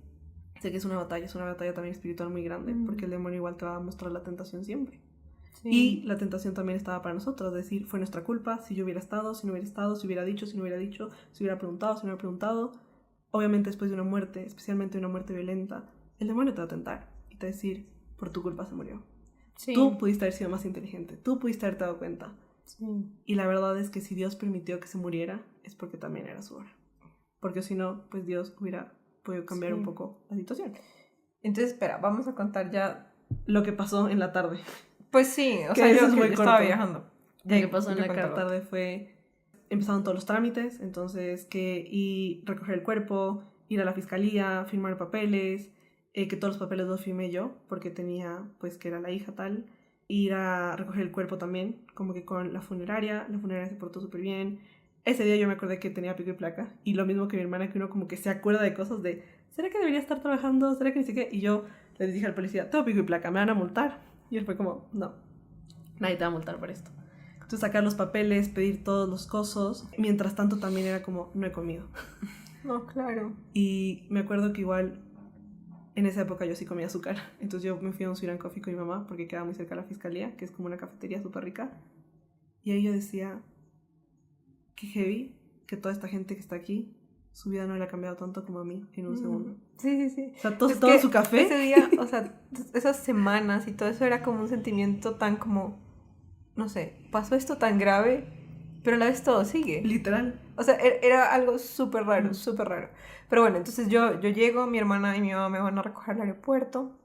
Speaker 1: sé que es una batalla también espiritual muy grande, porque el demonio igual te va a mostrar la tentación siempre. Sí. Y la tentación también estaba para nosotros, decir, fue nuestra culpa, si yo hubiera estado, si no hubiera estado, si hubiera dicho, si no hubiera dicho, si hubiera preguntado, si no hubiera preguntado. Obviamente después de una muerte, especialmente una muerte violenta, el demonio te va a tentar y te va a decir, por tu culpa se murió. Sí. Tú pudiste haber sido más inteligente, tú pudiste haberte dado cuenta. Sí. Y la verdad es que si Dios permitió que se muriera, es porque también era su hora. Porque si no, pues Dios hubiera podido cambiar un poco la situación.
Speaker 2: Entonces, espera, vamos a contar ya
Speaker 1: lo que pasó en la tarde.
Speaker 2: Pues sí, o sea, yo estaba viajando.
Speaker 1: Lo que pasó en la tarde fue, empezaron todos los trámites, entonces y recoger el cuerpo, ir a la fiscalía, firmar papeles, que todos los papeles los firmé yo, porque tenía, pues, que era la hija tal, ir a recoger el cuerpo también, como que con la funeraria se portó súper bien. Ese día yo me acordé que tenía pico y placa, y lo mismo que mi hermana, que uno como que se acuerda de cosas de, ¿será que debería estar trabajando? ¿Será que ni sé qué? Y yo le dije al policía, tengo pico y placa, me van a multar. Y él fue como, no, nadie te va a multar por esto. Entonces sacar los papeles, pedir todos los cosos. Mientras tanto también era como, no he comido.
Speaker 2: No, claro.
Speaker 1: Y me acuerdo que igual en esa época yo sí comía azúcar. Entonces yo me fui a un Sweet & Coffee con mi mamá porque quedaba muy cerca de la fiscalía, que es como una cafetería súper rica. Y ahí yo decía, qué heavy que toda esta gente que está aquí, su vida no le ha cambiado tanto como a mí en un segundo.
Speaker 2: Sí, sí.
Speaker 1: O sea, todo su café.
Speaker 2: Ese día, o sea, esas semanas y todo eso era como un sentimiento tan como, no sé, pasó esto tan grave, pero a la vez todo sigue.
Speaker 1: Literal.
Speaker 2: O sea, era algo súper raro, súper raro. Pero bueno, entonces yo llego, mi hermana y mi mamá me van a recoger al aeropuerto.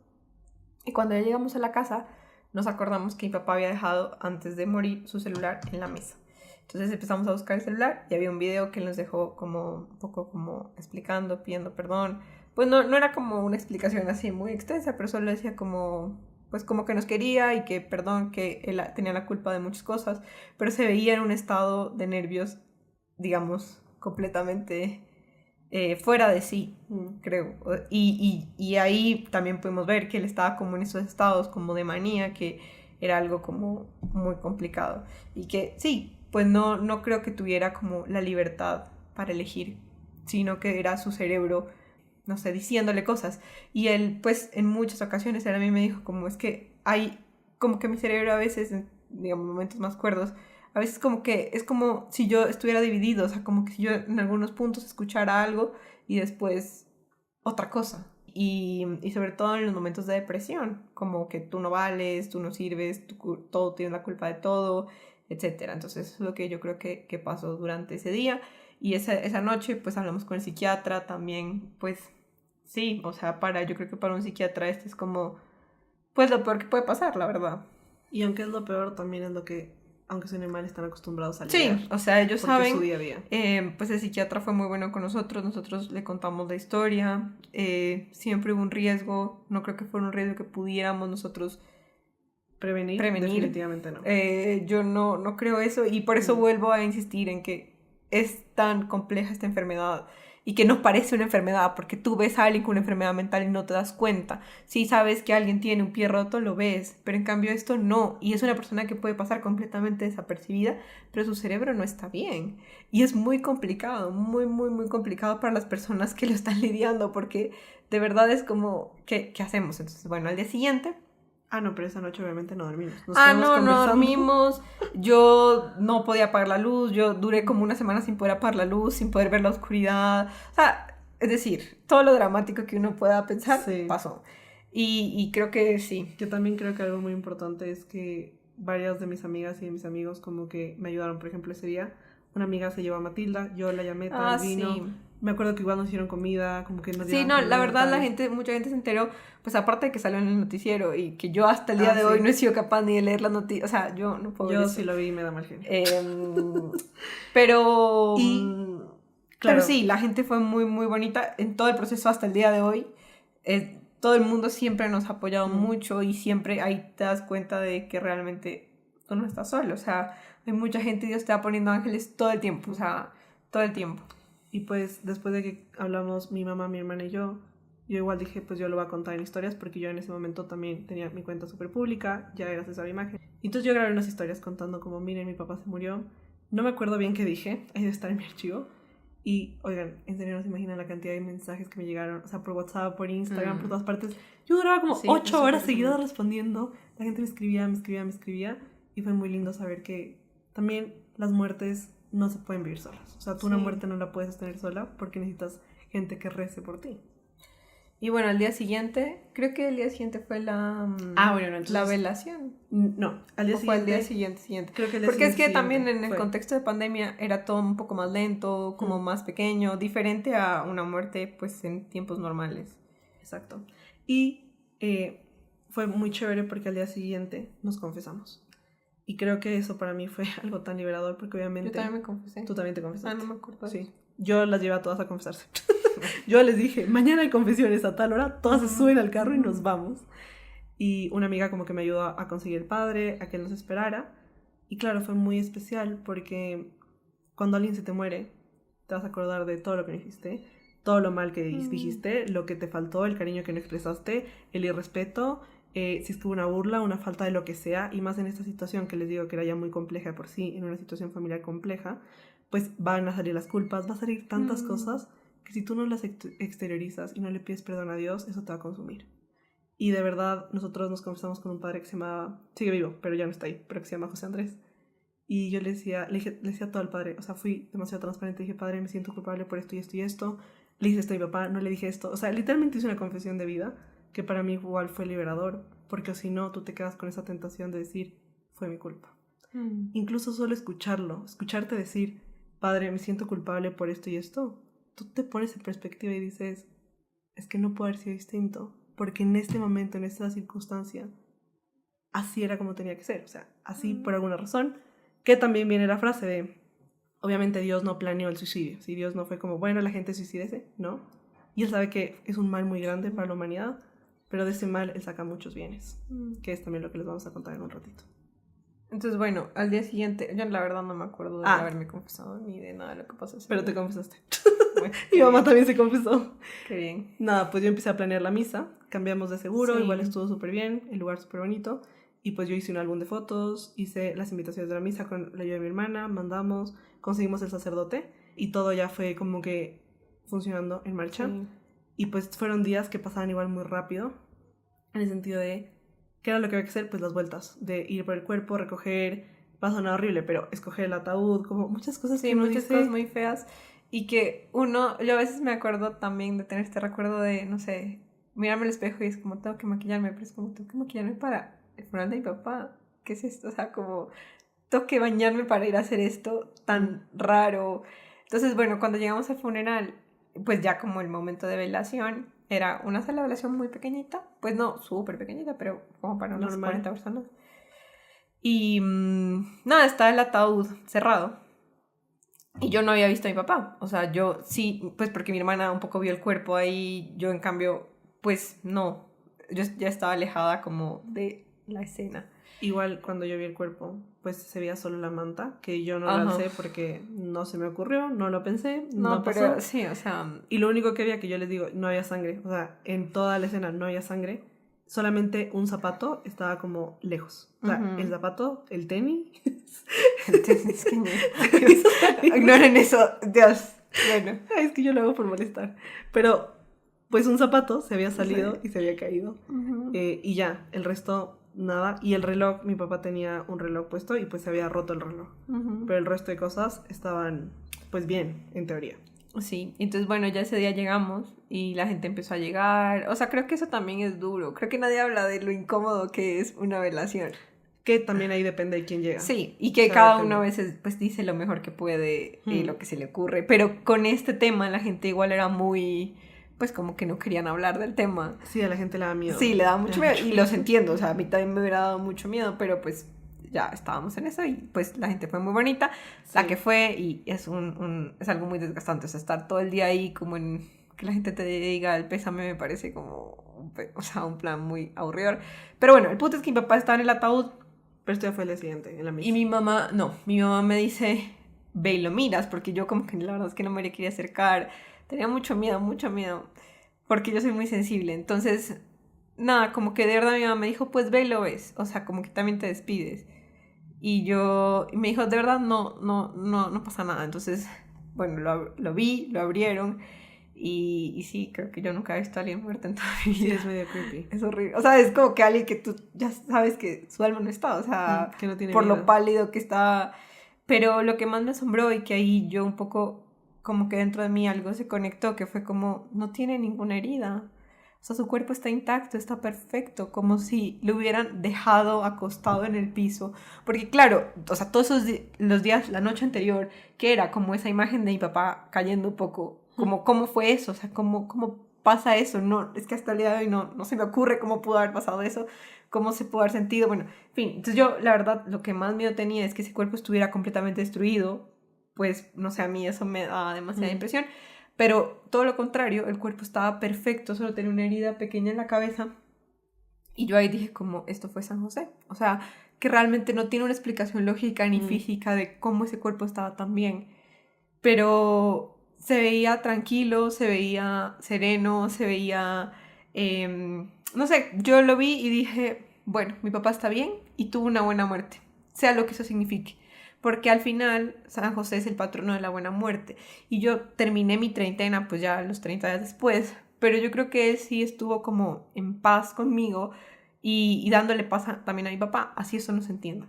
Speaker 2: Y cuando ya llegamos a la casa, nos acordamos que mi papá había dejado, antes de morir, su celular en la mesa. Entonces empezamos a buscar el celular y había un video que él nos dejó como un poco como explicando, pidiendo perdón. Pues no era como una explicación así muy extensa, pero solo decía como, pues como que nos quería y que perdón, que él tenía la culpa de muchas cosas, pero se veía en un estado de nervios, digamos, completamente fuera de sí, creo. Y ahí también pudimos ver que él estaba como en esos estados como de manía, que era algo como muy complicado. Y que sí, pues no creo que tuviera como la libertad para elegir, sino que era su cerebro, no sé, diciéndole cosas. Y él, pues, en muchas ocasiones, él a mí me dijo como es que hay, como que mi cerebro a veces, en, digamos, momentos más cuerdos, a veces como que es como si yo estuviera dividido, o sea, como que si yo en algunos puntos escuchara algo y después otra cosa. Y sobre todo en los momentos de depresión, como que tú no vales, tú no sirves, todo tienes la culpa de todo, etcétera. Entonces eso es lo que yo creo que pasó durante ese día. Y esa noche pues hablamos con el psiquiatra también, pues sí, o sea, yo creo que para un psiquiatra este es como, pues lo peor que puede pasar, la verdad.
Speaker 1: Y aunque es lo peor, también es lo que, aunque suene mal, están acostumbrados a lidiar.
Speaker 2: Sí, o sea, ellos
Speaker 1: porque
Speaker 2: saben,
Speaker 1: es su día a día.
Speaker 2: pues el psiquiatra fue muy bueno con nosotros le contamos la historia, siempre hubo un riesgo, no creo que fuera un riesgo que pudiéramos nosotros
Speaker 1: Prevenir. Definitivamente no.
Speaker 2: Yo no creo eso y por eso vuelvo a insistir en que es tan compleja esta enfermedad y que no parece una enfermedad porque tú ves a alguien con una enfermedad mental y no te das cuenta. Si sabes que alguien tiene un pie roto, lo ves, pero en cambio esto no. Y es una persona que puede pasar completamente desapercibida, pero su cerebro no está bien. Y es muy complicado, muy complicado para las personas que lo están lidiando porque de verdad es como, ¿qué hacemos? Entonces, bueno, al día siguiente...
Speaker 1: Ah, no, pero esa noche obviamente no dormimos.
Speaker 2: No dormimos. Yo no podía apagar la luz. Yo duré como una semana sin poder apagar la luz, sin poder ver la oscuridad. O sea, es decir, todo lo dramático que uno pueda pensar pasó. Y creo que sí.
Speaker 1: Yo también creo que algo muy importante es que varias de mis amigas y de mis amigos como que me ayudaron, por ejemplo, ese día. Una amiga se llevó a Matilda, yo la llamé, trae el vino. Sí. Me acuerdo que igual nos hicieron comida, como que nos
Speaker 2: sí, no, la verdad mucha gente se enteró, pues aparte de que salió en el noticiero y que yo hasta el día de hoy no he sido capaz ni de leer las noticias, o sea, yo no puedo ver
Speaker 1: yo
Speaker 2: eso.
Speaker 1: Sí lo vi y me da mal genio.
Speaker 2: Pero...
Speaker 1: claro.
Speaker 2: Pero sí, la gente fue muy bonita en todo el proceso hasta el día de hoy. Todo el mundo siempre nos ha apoyado mucho y siempre ahí te das cuenta de que realmente tú no estás solo, o sea, hay mucha gente y Dios te va poniendo ángeles todo el tiempo, o sea, todo el tiempo.
Speaker 1: Y pues después de que hablamos mi mamá, mi hermana y yo igual dije, pues yo lo voy a contar en historias porque yo en ese momento también tenía mi cuenta súper pública, ya gracias a mi imagen. Y entonces yo grabé unas historias contando como, miren, mi papá se murió. No me acuerdo bien qué dije, ahí debe estar en mi archivo. Y oigan, en serio no se imaginan la cantidad de mensajes que me llegaron, o sea, por WhatsApp, por Instagram, por todas partes. Yo duraba como 8 horas seguidas respondiendo. La gente me escribía y fue muy lindo saber que también las muertes no se pueden vivir solas. O sea, tú una muerte no la puedes sostener sola porque necesitas gente que rece por ti.
Speaker 2: Y bueno, al día siguiente, creo que el día siguiente fue la la velación.
Speaker 1: No, al día siguiente.
Speaker 2: Fue al día siguiente.
Speaker 1: Creo que el día
Speaker 2: porque es que
Speaker 1: siguiente
Speaker 2: también en el contexto de pandemia era todo un poco más lento, como más pequeño, diferente a una muerte pues en tiempos normales.
Speaker 1: Exacto. Y fue muy chévere porque al día siguiente nos confesamos. Y creo que eso para mí fue algo tan liberador porque obviamente...
Speaker 2: Yo también me confesé.
Speaker 1: Tú también te confesaste.
Speaker 2: No me acuerdo.
Speaker 1: Sí. Yo las llevé a todas a confesarse. Yo les dije, mañana hay confesiones a tal hora, todas se suben al carro y nos vamos. Y una amiga como que me ayudó a conseguir el padre, a que él nos esperara. Y claro, fue muy especial porque cuando alguien se te muere, te vas a acordar de todo lo que dijiste, todo lo mal que dijiste, lo que te faltó, el cariño que no expresaste, el irrespeto, si es que hubo una burla, una falta de lo que sea, y más en esta situación que les digo que era ya muy compleja por sí, en una situación familiar compleja, pues van a salir las culpas, va a salir tantas cosas que si tú no las exteriorizas y no le pides perdón a Dios, eso te va a consumir. Y de verdad, nosotros nos confesamos con un padre que se llamaba, sigue vivo, pero ya no está ahí, pero que se llama José Andrés. Y yo le decía todo al padre, o sea, fui demasiado transparente, dije, padre, me siento culpable por esto y esto y esto. Le dije esto a mi papá, no le dije esto. O sea, literalmente hice una confesión de vida que para mí igual fue liberador, porque si no, tú te quedas con esa tentación de decir, fue mi culpa. Incluso solo escucharte decir, padre, me siento culpable por esto y esto, tú te pones en perspectiva y dices, es que no puede haber sido distinto, porque en este momento, en esta circunstancia, así era como tenía que ser, o sea, así por alguna razón, que también viene la frase de, obviamente Dios no planeó el suicidio, si Dios no fue como, bueno, la gente suicídese, ¿no? Y Él sabe que es un mal muy grande para la humanidad, pero de ese mal Él saca muchos bienes, que es también lo que les vamos a contar en un ratito.
Speaker 2: Entonces, bueno, al día siguiente, yo la verdad no me acuerdo de haberme confesado ni de nada de lo que pasó.
Speaker 1: Pero te confesaste. Bueno, mi mamá también se confesó.
Speaker 2: Qué bien.
Speaker 1: Nada, pues yo empecé a planear la misa, cambiamos de seguro, igual estuvo súper bien, el lugar súper bonito. y pues yo hice un álbum de fotos, hice las invitaciones de la misa con la ayuda de mi hermana, mandamos, conseguimos el sacerdote y todo ya fue como que funcionando en marcha.
Speaker 2: Sí.
Speaker 1: Y pues fueron días que pasaban igual muy rápido, en el sentido de, ¿qué era lo que había que hacer? Pues las vueltas, de ir por el cuerpo, recoger, va a sonar horrible, pero escoger el ataúd, como muchas cosas
Speaker 2: Sí,
Speaker 1: que uno
Speaker 2: muchas
Speaker 1: dice...
Speaker 2: cosas muy feas. Y que yo a veces me acuerdo también de tener este recuerdo de, no sé, mirarme al espejo y es como, tengo que maquillarme, pero es como, tengo que maquillarme para el funeral de mi papá. ¿Qué es esto? O sea, como, tengo que bañarme para ir a hacer esto tan raro. Entonces, bueno, cuando llegamos al funeral, pues ya como el momento de velación, era una sala de velación muy pequeñita, pues no súper pequeñita, pero como para unas
Speaker 1: Normal.
Speaker 2: 40 personas. Y nada, estaba el ataúd cerrado. Y yo no había visto a mi papá. O sea, yo sí, pues porque mi hermana un poco vio el cuerpo ahí, yo en cambio, pues no. Yo ya estaba alejada como de la escena.
Speaker 1: Igual cuando yo vi el cuerpo, pues se veía solo la manta, que yo no la
Speaker 2: Ajá.
Speaker 1: alcé porque no se me ocurrió, no lo pensé,
Speaker 2: No,
Speaker 1: no pasó.
Speaker 2: pero sí, o sea,
Speaker 1: Y lo único que había, que yo les digo, no había sangre. O sea, en toda la escena no había sangre. Solamente un zapato estaba como lejos. O sea, el zapato, el tenis.
Speaker 2: entonces ignoren eso, Dios. Bueno,
Speaker 1: Es que yo lo hago por molestar. Pero, pues un zapato se había salido
Speaker 2: sí.
Speaker 1: y se había caído. Y ya, el resto, nada. Y el reloj, mi papá tenía un reloj puesto y pues se había roto el reloj. Pero el resto de cosas estaban, pues bien, en teoría.
Speaker 2: Sí, entonces bueno, ya ese día llegamos y la gente empezó a llegar. O sea, creo que eso también es duro. Creo que nadie habla de lo incómodo que es una velación.
Speaker 1: Que también ahí depende de quién llega.
Speaker 2: Sí, y que
Speaker 1: O sea,
Speaker 2: cada
Speaker 1: depende.
Speaker 2: uno a veces pues dice lo mejor que puede, lo que se le ocurre. Pero con este tema la gente igual era muy, pues como que no querían hablar del tema.
Speaker 1: Sí, a la gente le da miedo.
Speaker 2: Sí, le da mucho
Speaker 1: Le da
Speaker 2: miedo y los entiendo. O sea, a mí también me hubiera dado mucho miedo, pero pues ya estábamos en eso y pues la gente fue muy bonita, la
Speaker 1: Sí.
Speaker 2: que fue y es es algo muy desgastante, o sea, estar todo el día ahí como en que la gente te diga el pésame me parece como o sea, un plan muy aburridor. Pero bueno, el punto es que mi papá estaba en el ataúd
Speaker 1: Pero esto ya fue el día siguiente, en la misa.
Speaker 2: y mi mamá me dice, ve y lo miras, porque yo como que la verdad es que no me le quería acercar, tenía mucho miedo, porque yo soy muy sensible, entonces nada, como que de verdad mi mamá me dijo, pues ve y lo ves, o sea, como que también te despides. Y me dijo, de verdad, no pasa nada. Entonces, bueno, lo vi, lo abrieron. Y sí, creo que yo nunca he visto a alguien muerto en toda mi
Speaker 1: Sí,
Speaker 2: vida.
Speaker 1: es medio creepy.
Speaker 2: Es horrible. O sea, es como que alguien que tú ya sabes que su alma no está. O sea,
Speaker 1: Que no tiene
Speaker 2: por
Speaker 1: vida.
Speaker 2: lo pálido que está. Pero lo que más me asombró y que ahí yo un poco, como que dentro de mí algo se conectó, que fue como, no tiene ninguna herida. O sea, su cuerpo está intacto, está perfecto, como si lo hubieran dejado acostado en el piso. Porque claro, o sea, todos los días, la noche anterior, que era como esa imagen de mi papá cayendo un poco, como cómo fue eso, o sea, cómo pasa eso. No, es que hasta el día de hoy no se me ocurre cómo pudo haber pasado eso, cómo se pudo haber sentido. Bueno, en fin, entonces yo la verdad lo que más miedo tenía es que ese cuerpo estuviera completamente destruido. Pues, no sé, a mí eso me da demasiada impresión. Pero todo lo contrario, el cuerpo estaba perfecto, solo tenía una herida pequeña en la cabeza. Y yo ahí dije como, esto fue San José. O sea, que realmente no tiene una explicación lógica ni física de cómo ese cuerpo estaba tan bien. Pero se veía tranquilo, se veía sereno, se veía... no sé, yo lo vi y dije, bueno, mi papá está bien y tuvo una buena muerte, sea lo que eso signifique. Porque al final San José es el patrono de la buena muerte. Y yo terminé mi treintena, pues ya los 30 días después. Pero yo creo que él sí estuvo como en paz conmigo y dándole paz también a mi papá. Así eso no se entienda.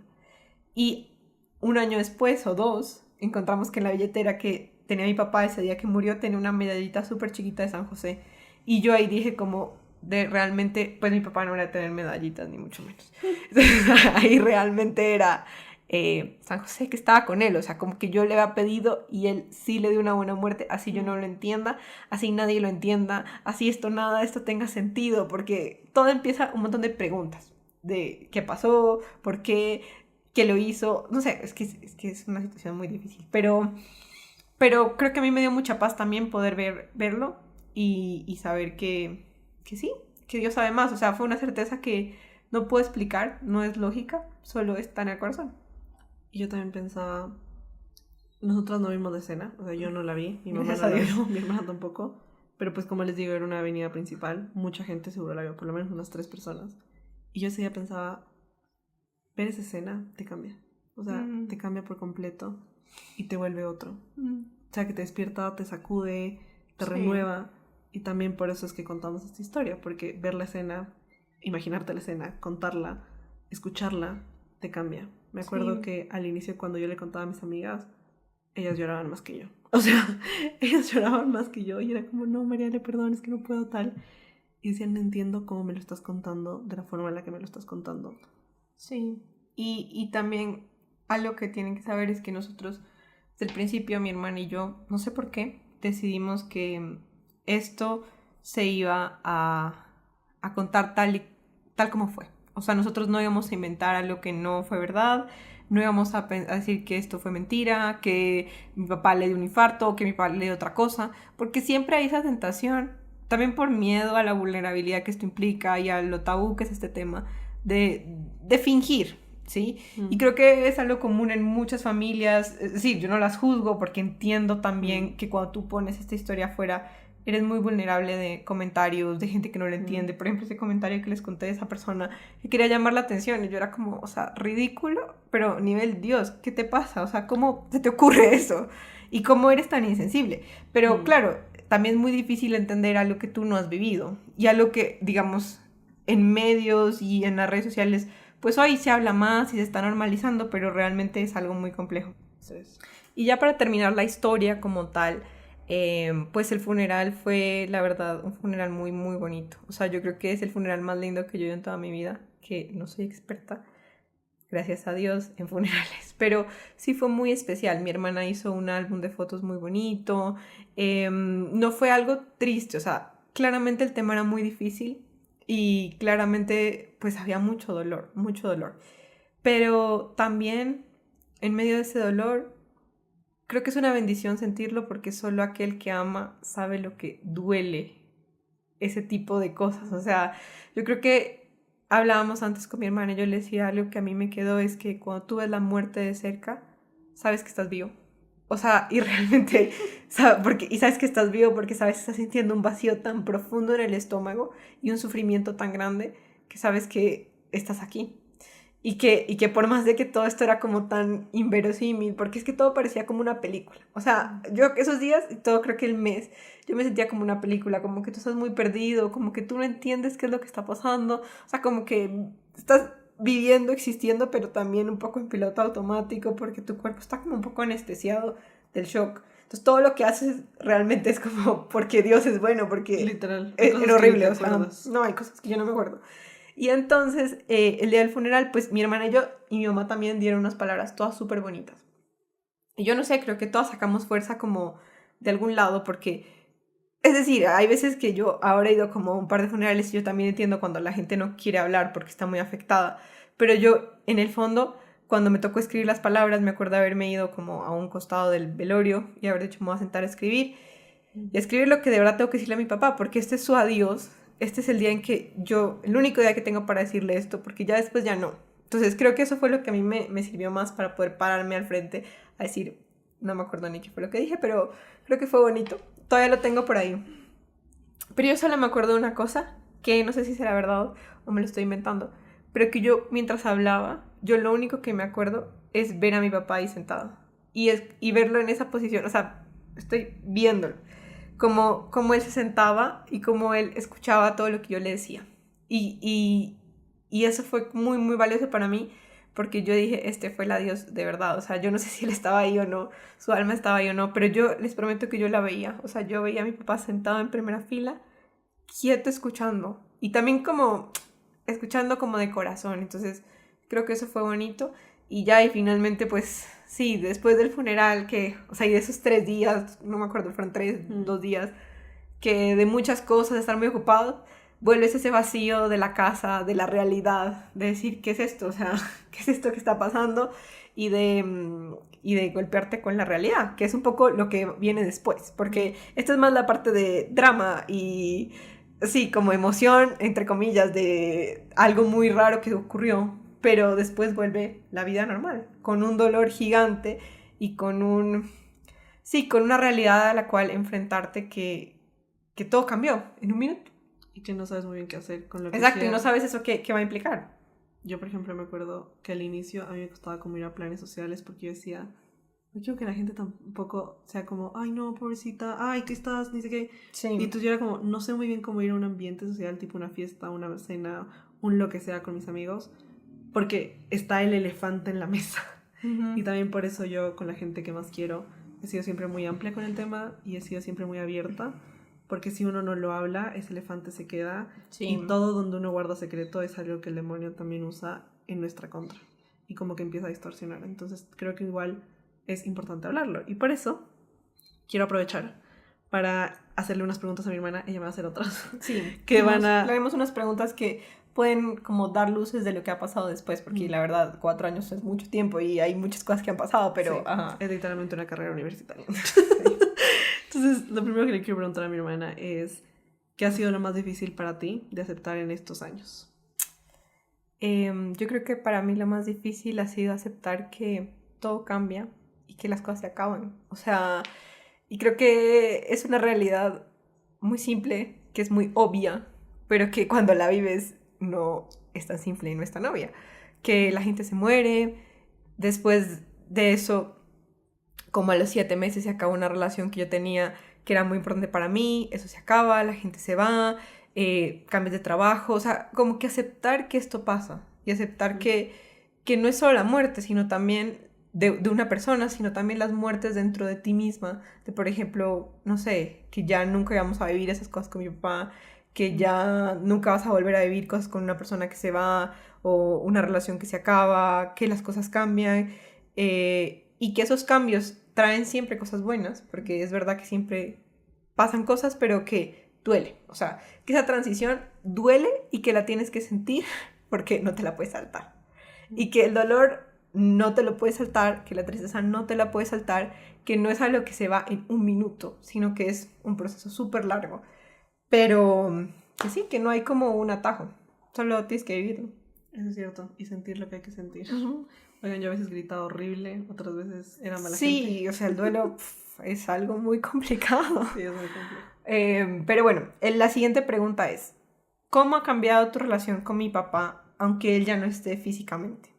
Speaker 2: Y un año después o dos, encontramos que en la billetera que tenía mi papá ese día que murió tenía una medallita súper chiquita de San José. Y yo ahí dije como, de realmente, pues mi papá no era de tener medallitas, ni mucho menos. Entonces, ahí realmente era San José que estaba con él, o sea, como que yo le había pedido y él sí le dio una buena muerte, así yo no lo entienda, así nadie lo entienda, así nada de esto tenga sentido, porque todo empieza un montón de preguntas de qué pasó, por qué lo hizo, no sé, es que es una situación muy difícil, pero creo que a mí me dio mucha paz también poder verlo y saber que sí, que Dios sabe más, o sea, fue una certeza que no puedo explicar, no es lógica, solo está en el corazón.
Speaker 1: Y yo también pensaba, nosotros no vimos la escena, o sea, yo no la vi, mi mamá
Speaker 2: Gracias
Speaker 1: no
Speaker 2: a
Speaker 1: la
Speaker 2: Dios.
Speaker 1: vio, mi hermana tampoco. Pero pues como les digo, era una avenida principal, mucha gente seguro la vio, por lo menos unas 3 personas. Y yo ese día pensaba, ver esa escena te cambia. O sea, te cambia por completo y te vuelve otro. O sea, que te despierta, te sacude, te renueva. Y también por eso es que contamos esta historia, porque ver la escena, imaginarte la escena, contarla, escucharla, te cambia. Me acuerdo que al inicio, cuando yo le contaba a mis amigas, ellas lloraban más que yo. O sea, ellas lloraban más que yo y era como, no, Mariale, perdón, es que no puedo tal. Y decían, no entiendo cómo me lo estás contando de la forma en la que me lo estás contando.
Speaker 2: Sí, y también algo que tienen que saber es que nosotros, desde el principio, mi hermana y yo, no sé por qué, decidimos que esto se iba a contar tal como fue. O sea, nosotros no íbamos a inventar algo que no fue verdad, no íbamos a decir que esto fue mentira, que mi papá le dio un infarto, que mi papá le dio otra cosa, porque siempre hay esa tentación, también por miedo a la vulnerabilidad que esto implica y a lo tabú que es este tema, de fingir, ¿sí? Y creo que es algo común en muchas familias. Sí, yo no las juzgo porque entiendo también que cuando tú pones esta historia afuera, eres muy vulnerable de comentarios, de gente que no lo entiende. Por ejemplo, ese comentario que les conté de esa persona que quería llamar la atención y yo era como, o sea, ridículo, pero nivel Dios, ¿qué te pasa? O sea, ¿cómo se te ocurre eso? ¿Y cómo eres tan insensible? Pero claro, también es muy difícil entender algo que tú no has vivido y algo que, digamos, en medios y en las redes sociales, pues hoy se habla más y se está normalizando, pero realmente es algo muy complejo. Y ya para terminar la historia como tal, pues el funeral fue, la verdad, un funeral muy, muy bonito. O sea, yo creo que es el funeral más lindo que yo he ido en toda mi vida, que no soy experta, gracias a Dios, en funerales. Pero sí fue muy especial. Mi hermana hizo un álbum de fotos muy bonito. No fue algo triste, o sea, claramente el tema era muy difícil y claramente pues había mucho dolor, mucho dolor. Pero también en medio de ese dolor, creo que es una bendición sentirlo porque solo aquel que ama sabe lo que duele ese tipo de cosas. O sea, yo creo que hablábamos antes con mi hermana y yo le decía algo que a mí me quedó, es que cuando tú ves la muerte de cerca, sabes que estás vivo. O sea, y realmente, y sabes que estás vivo porque sabes que estás sintiendo un vacío tan profundo en el estómago y un sufrimiento tan grande que sabes que estás aquí. Y que por más de que todo esto era como tan inverosímil, porque es que todo parecía como una película. O sea, yo esos días, y todo creo que el mes, yo me sentía como una película, como que tú estás muy perdido, como que tú no entiendes qué es lo que está pasando, o sea, como que estás viviendo, existiendo, pero también un poco en piloto automático, porque tu cuerpo está como un poco anestesiado del shock. Entonces todo lo que haces realmente es como porque Dios es bueno, porque
Speaker 1: literal,
Speaker 2: era horrible, o sea, no, hay cosas que yo no me acuerdo. Y entonces, el día del funeral, pues mi hermana y yo y mi mamá también dieron unas palabras todas súper bonitas. Y yo no sé, creo que todas sacamos fuerza como de algún lado, porque, es decir, hay veces que yo ahora he ido como a un par de funerales y yo también entiendo cuando la gente no quiere hablar porque está muy afectada. Pero yo, en el fondo, cuando me tocó escribir las palabras, me acuerdo haberme ido como a un costado del velorio y haber dicho, me voy a sentar a escribir. Y escribir lo que de verdad tengo que decirle a mi papá, porque este es su adiós. Este es el día en que yo, el único día que tengo para decirle esto, porque ya después ya no. Entonces creo que eso fue lo que a mí me sirvió más para poder pararme al frente a decir, no me acuerdo ni qué fue lo que dije, pero creo que fue bonito. Todavía lo tengo por ahí. Pero yo solo me acuerdo de una cosa, que no sé si será verdad o me lo estoy inventando, pero que yo mientras hablaba, yo lo único que me acuerdo es ver a mi papá ahí sentado. Y verlo en esa posición, o sea, estoy viéndolo como él se sentaba y como él escuchaba todo lo que yo le decía. Y eso fue muy, muy valioso para mí porque yo dije, este fue el adiós de verdad. O sea, yo no sé si él estaba ahí o no, su alma estaba ahí o no, pero yo les prometo que yo la veía. O sea, yo veía a mi papá sentado en primera fila, quieto escuchando. Y también como escuchando como de corazón. Entonces, creo que eso fue bonito. Y ya, y finalmente, pues, sí, después del funeral, o sea, y de esos 3 días, no me acuerdo, fueron 2 días, que de muchas cosas, de estar muy ocupado, vuelves a ese vacío de la casa, de la realidad, de decir, ¿qué es esto? O sea, ¿qué es esto que está pasando? Y de golpearte con la realidad, que es un poco lo que viene después, porque esta es más la parte de drama y, sí, como emoción, entre comillas, de algo muy raro que ocurrió, pero después vuelve la vida normal, con un dolor gigante y con una realidad a la cual enfrentarte que todo cambió en un minuto.
Speaker 1: Y que no sabes muy bien qué hacer con lo que
Speaker 2: Exacto,
Speaker 1: sea.
Speaker 2: y no sabes eso qué va a implicar.
Speaker 1: Yo, por ejemplo, me acuerdo que al inicio a mí me costaba como ir a planes sociales porque yo decía, no quiero que la gente tampoco sea como, ay, no, pobrecita, ay, ¿qué estás? Ni sé qué.
Speaker 2: Sí.
Speaker 1: Y entonces yo era como, no sé muy bien cómo ir a un ambiente social, tipo una fiesta, una cena, un lo que sea con mis amigos, porque está el elefante en la mesa. Y también por eso yo, con la gente que más quiero, he sido siempre muy amplia con el tema y he sido siempre muy abierta, porque si uno no lo habla, ese elefante se queda.
Speaker 2: Sí.
Speaker 1: Y todo donde uno guarda secreto es algo que el demonio también usa en nuestra contra. Y como que empieza a distorsionar. Entonces creo que igual es importante hablarlo. Y por eso quiero aprovechar para hacerle unas preguntas a mi hermana. Ella me va a hacer otras.
Speaker 2: Sí.
Speaker 1: Que van a...
Speaker 2: Le haremos unas preguntas que pueden como dar luces de lo que ha pasado después, porque la verdad 4 años es mucho tiempo y hay muchas cosas que han pasado, pero...
Speaker 1: Sí,
Speaker 2: ajá.
Speaker 1: es literalmente una carrera universitaria. Entonces, lo primero que le quiero preguntar a mi hermana es, ¿qué ha sido lo más difícil para ti de aceptar en estos años?
Speaker 2: Yo creo que para mí lo más difícil ha sido aceptar que todo cambia y que las cosas se acaban. O sea, y creo que es una realidad muy simple, que es muy obvia, pero que cuando la vives no es tan simple y no es tan obvia. Que la gente se muere, después de eso, como a los 7 meses se acaba una relación que yo tenía que era muy importante para mí, eso se acaba, la gente se va, cambios de trabajo, o sea, como que aceptar que esto pasa y aceptar que no es solo la muerte, sino también de una persona, sino también las muertes dentro de ti misma, de por ejemplo, no sé, que ya nunca íbamos a vivir esas cosas con mi papá, que ya nunca vas a volver a vivir cosas con una persona que se va o una relación que se acaba, que las cosas cambian y que esos cambios traen siempre cosas buenas, porque es verdad que siempre pasan cosas, pero que duele. O sea, que esa transición duele y que la tienes que sentir porque no te la puedes saltar. Y que el dolor no te lo puedes saltar, que la tristeza no te la puedes saltar, que no es algo que se va en un minuto, sino que es un proceso súper largo. Pero que sí, que no hay como un atajo, solo tienes que vivirlo.
Speaker 1: Eso es cierto, y sentir lo que hay que sentir. Oigan, yo a veces gritaba horrible, otras veces era mala gente.
Speaker 2: Sí, o sea, el duelo es algo muy complicado.
Speaker 1: Sí, es muy complejo.
Speaker 2: Pero bueno, la siguiente pregunta es, ¿cómo ha cambiado tu relación con mi papá, aunque él ya no esté físicamente?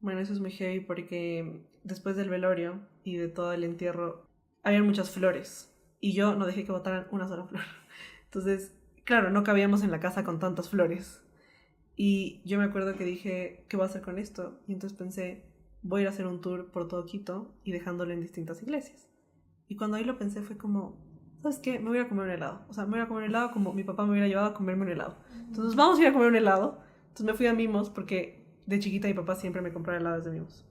Speaker 1: Bueno, eso es muy heavy porque después del velorio y de todo el entierro, habían muchas flores. Y yo no dejé que botaran una sola flor. Entonces, claro, no cabíamos en la casa con tantas flores. Y yo me acuerdo que dije, ¿qué voy a hacer con esto? Y entonces pensé, voy a ir a hacer un tour por todo Quito y dejándolo en distintas iglesias. Y cuando ahí lo pensé fue como, ¿sabes qué? Me voy a ir a comer un helado. O sea, me voy a ir a comer un helado como mi papá me hubiera llevado a comerme un helado. Entonces, vamos a ir a comer un helado. Entonces me fui a Mimos porque de chiquita mi papá siempre me compraba helados de Mimos.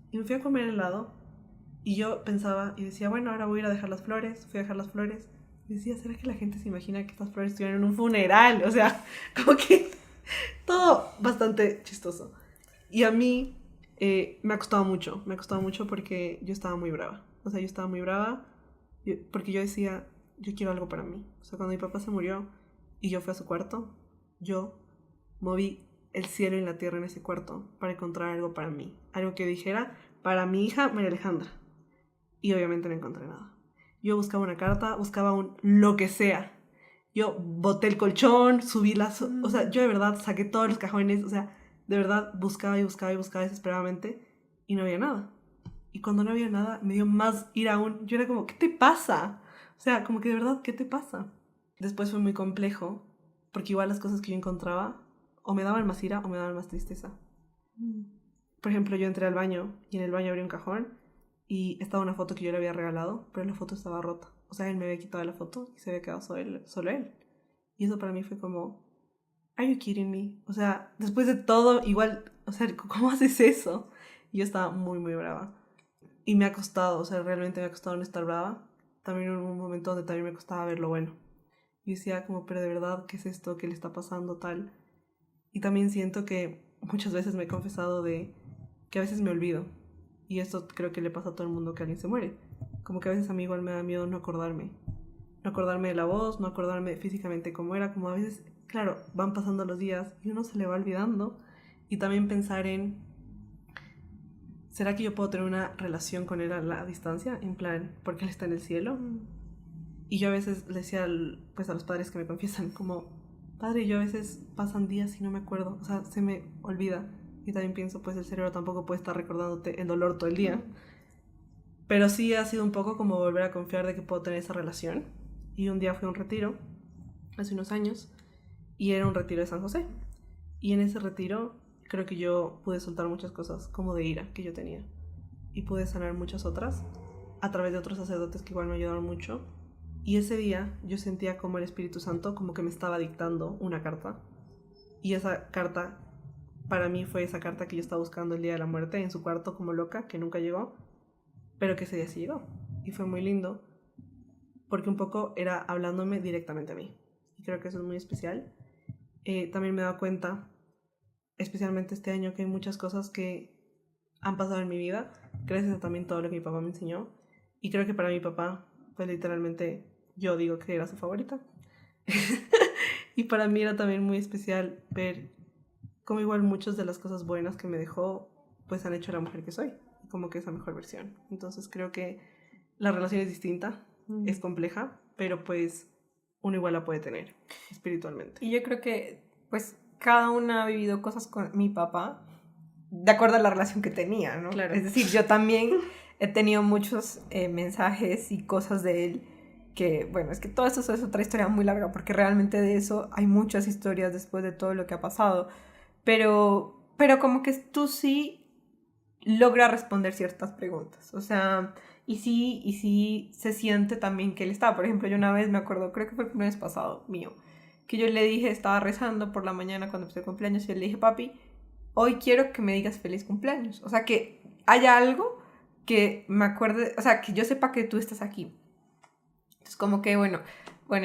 Speaker 1: Y me fui a comer helado y yo pensaba y decía, bueno, ahora voy a ir a dejar las flores. Fui a dejar las flores. Y decía, ¿será que la gente se imagina que estas flores estuvieran en un funeral? O sea, como que todo bastante chistoso. Y a mí me ha costado mucho porque yo estaba muy brava. O sea, yo estaba muy brava porque yo decía, yo quiero algo para mí. O sea, cuando mi papá se murió y yo fui a su cuarto, yo moví el cielo y la tierra en ese cuarto para encontrar algo para mí. Algo que dijera, para mi hija María Alejandra. Y obviamente no encontré nada. Yo buscaba una carta, buscaba un lo que sea. Yo boté el colchón, subí las... O sea, yo de verdad saqué todos los cajones, o sea, de verdad buscaba y buscaba y buscaba desesperadamente y no había nada. Y cuando no había nada, me dio más ira aún. Yo era como, ¿qué te pasa? O sea, como que de verdad, ¿qué te pasa? Después fue muy complejo, porque igual las cosas que yo encontraba o me daban más ira o me daban más tristeza. Por ejemplo, yo entré al baño y en el baño abrí un cajón y estaba una foto que yo le había regalado, pero la foto estaba rota. O sea, él me había quitado la foto y se había quedado solo él. Y eso para mí fue como, ¿are you kidding me? O sea, después de todo, igual, o sea, ¿cómo haces eso? Y yo estaba muy, muy brava. Y me ha costado, o sea, realmente me ha costado no estar brava. También hubo un momento donde también me costaba ver lo bueno. Y decía como, pero de verdad, ¿qué es esto? ¿Qué le está pasando? Tal. Y también siento que muchas veces me he confesado de que a veces me olvido. Y esto creo que le pasa a todo el mundo que alguien se muere. Como que a veces a mí igual me da miedo no acordarme. No acordarme de la voz, no acordarme físicamente cómo era. Como a veces, claro, van pasando los días y uno se le va olvidando. Y también pensar en, ¿será que yo puedo tener una relación con él a la distancia? En plan, porque él está en el cielo. Y yo a veces le decía pues a los padres que me confiesan como, padre, yo a veces pasan días y no me acuerdo. O sea, se me olvida. Y también pienso, pues el cerebro tampoco puede estar recordándote el dolor todo el día. Pero sí ha sido un poco como volver a confiar de que puedo tener esa relación. Y un día fui a un retiro, hace unos años, y era un retiro de San José. Y en ese retiro creo que yo pude soltar muchas cosas como de ira que yo tenía. Y pude sanar muchas otras a través de otros sacerdotes que igual me ayudaron mucho. Y ese día yo sentía como el Espíritu Santo como que me estaba dictando una carta. Y esa carta para mí fue esa carta que yo estaba buscando el día de la muerte en su cuarto como loca, que nunca llegó, pero que ese día sí llegó. Y fue muy lindo porque un poco era hablándome directamente a mí. Y creo que eso es muy especial. También me he dado cuenta, especialmente este año, que hay muchas cosas que han pasado en mi vida gracias a también todo lo que mi papá me enseñó. Y creo que para mi papá, pues literalmente yo digo que era su favorita. Y para mí era también muy especial ver cómo igual muchas de las cosas buenas que me dejó pues han hecho la mujer que soy, como que esa mejor versión. Entonces creo que la relación es distinta, es compleja, pero pues uno igual la puede tener espiritualmente.
Speaker 2: Y yo creo que pues cada una ha vivido cosas con mi papá de acuerdo a la relación que tenía, ¿no?
Speaker 1: Claro.
Speaker 2: Es decir, yo también he tenido muchos mensajes y cosas de él que, bueno, es que todo esto es otra historia muy larga porque realmente de eso hay muchas historias después de todo lo que ha pasado, pero como que tú sí logras responder ciertas preguntas, o sea, y sí se siente también que él está. Por ejemplo, yo una vez me acuerdo, creo que fue el mes pasado mío, que yo le dije, estaba rezando por la mañana cuando empecé el cumpleaños y yo le dije, papi, hoy quiero que me digas feliz cumpleaños. O sea, que haya algo que me acuerde, o sea, que yo sepa que tú estás aquí. Entonces, como que, bueno,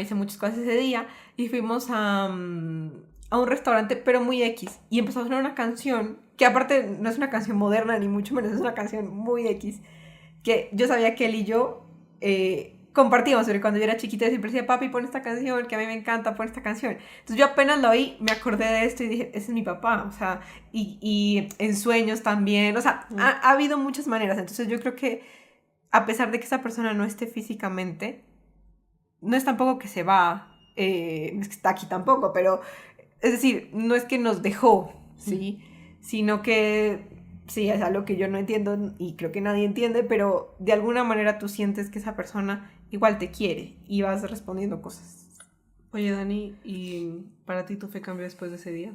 Speaker 2: hice muchas cosas ese día y fuimos a un restaurante, pero muy X. Y empezó a sonar una canción, que aparte no es una canción moderna, ni mucho menos, es una canción muy X, que yo sabía que él y yo compartíamos, porque cuando yo era chiquita yo siempre decía, papi, pon esta canción, que a mí me encanta, pon esta canción. Entonces yo apenas lo oí, me acordé de esto y dije, ese es mi papá, o sea, y en sueños también, o sea, ha habido muchas maneras. Entonces yo creo que a pesar de que esa persona no esté físicamente, no es tampoco que se va, es que está aquí tampoco, pero es decir, no es que nos dejó, ¿sí? Sino que sí, es algo que yo no entiendo y creo que nadie entiende, pero de alguna manera tú sientes que esa persona igual te quiere y vas respondiendo cosas.
Speaker 1: Oye, Dani, ¿y para ti tu fe cambió después de ese día?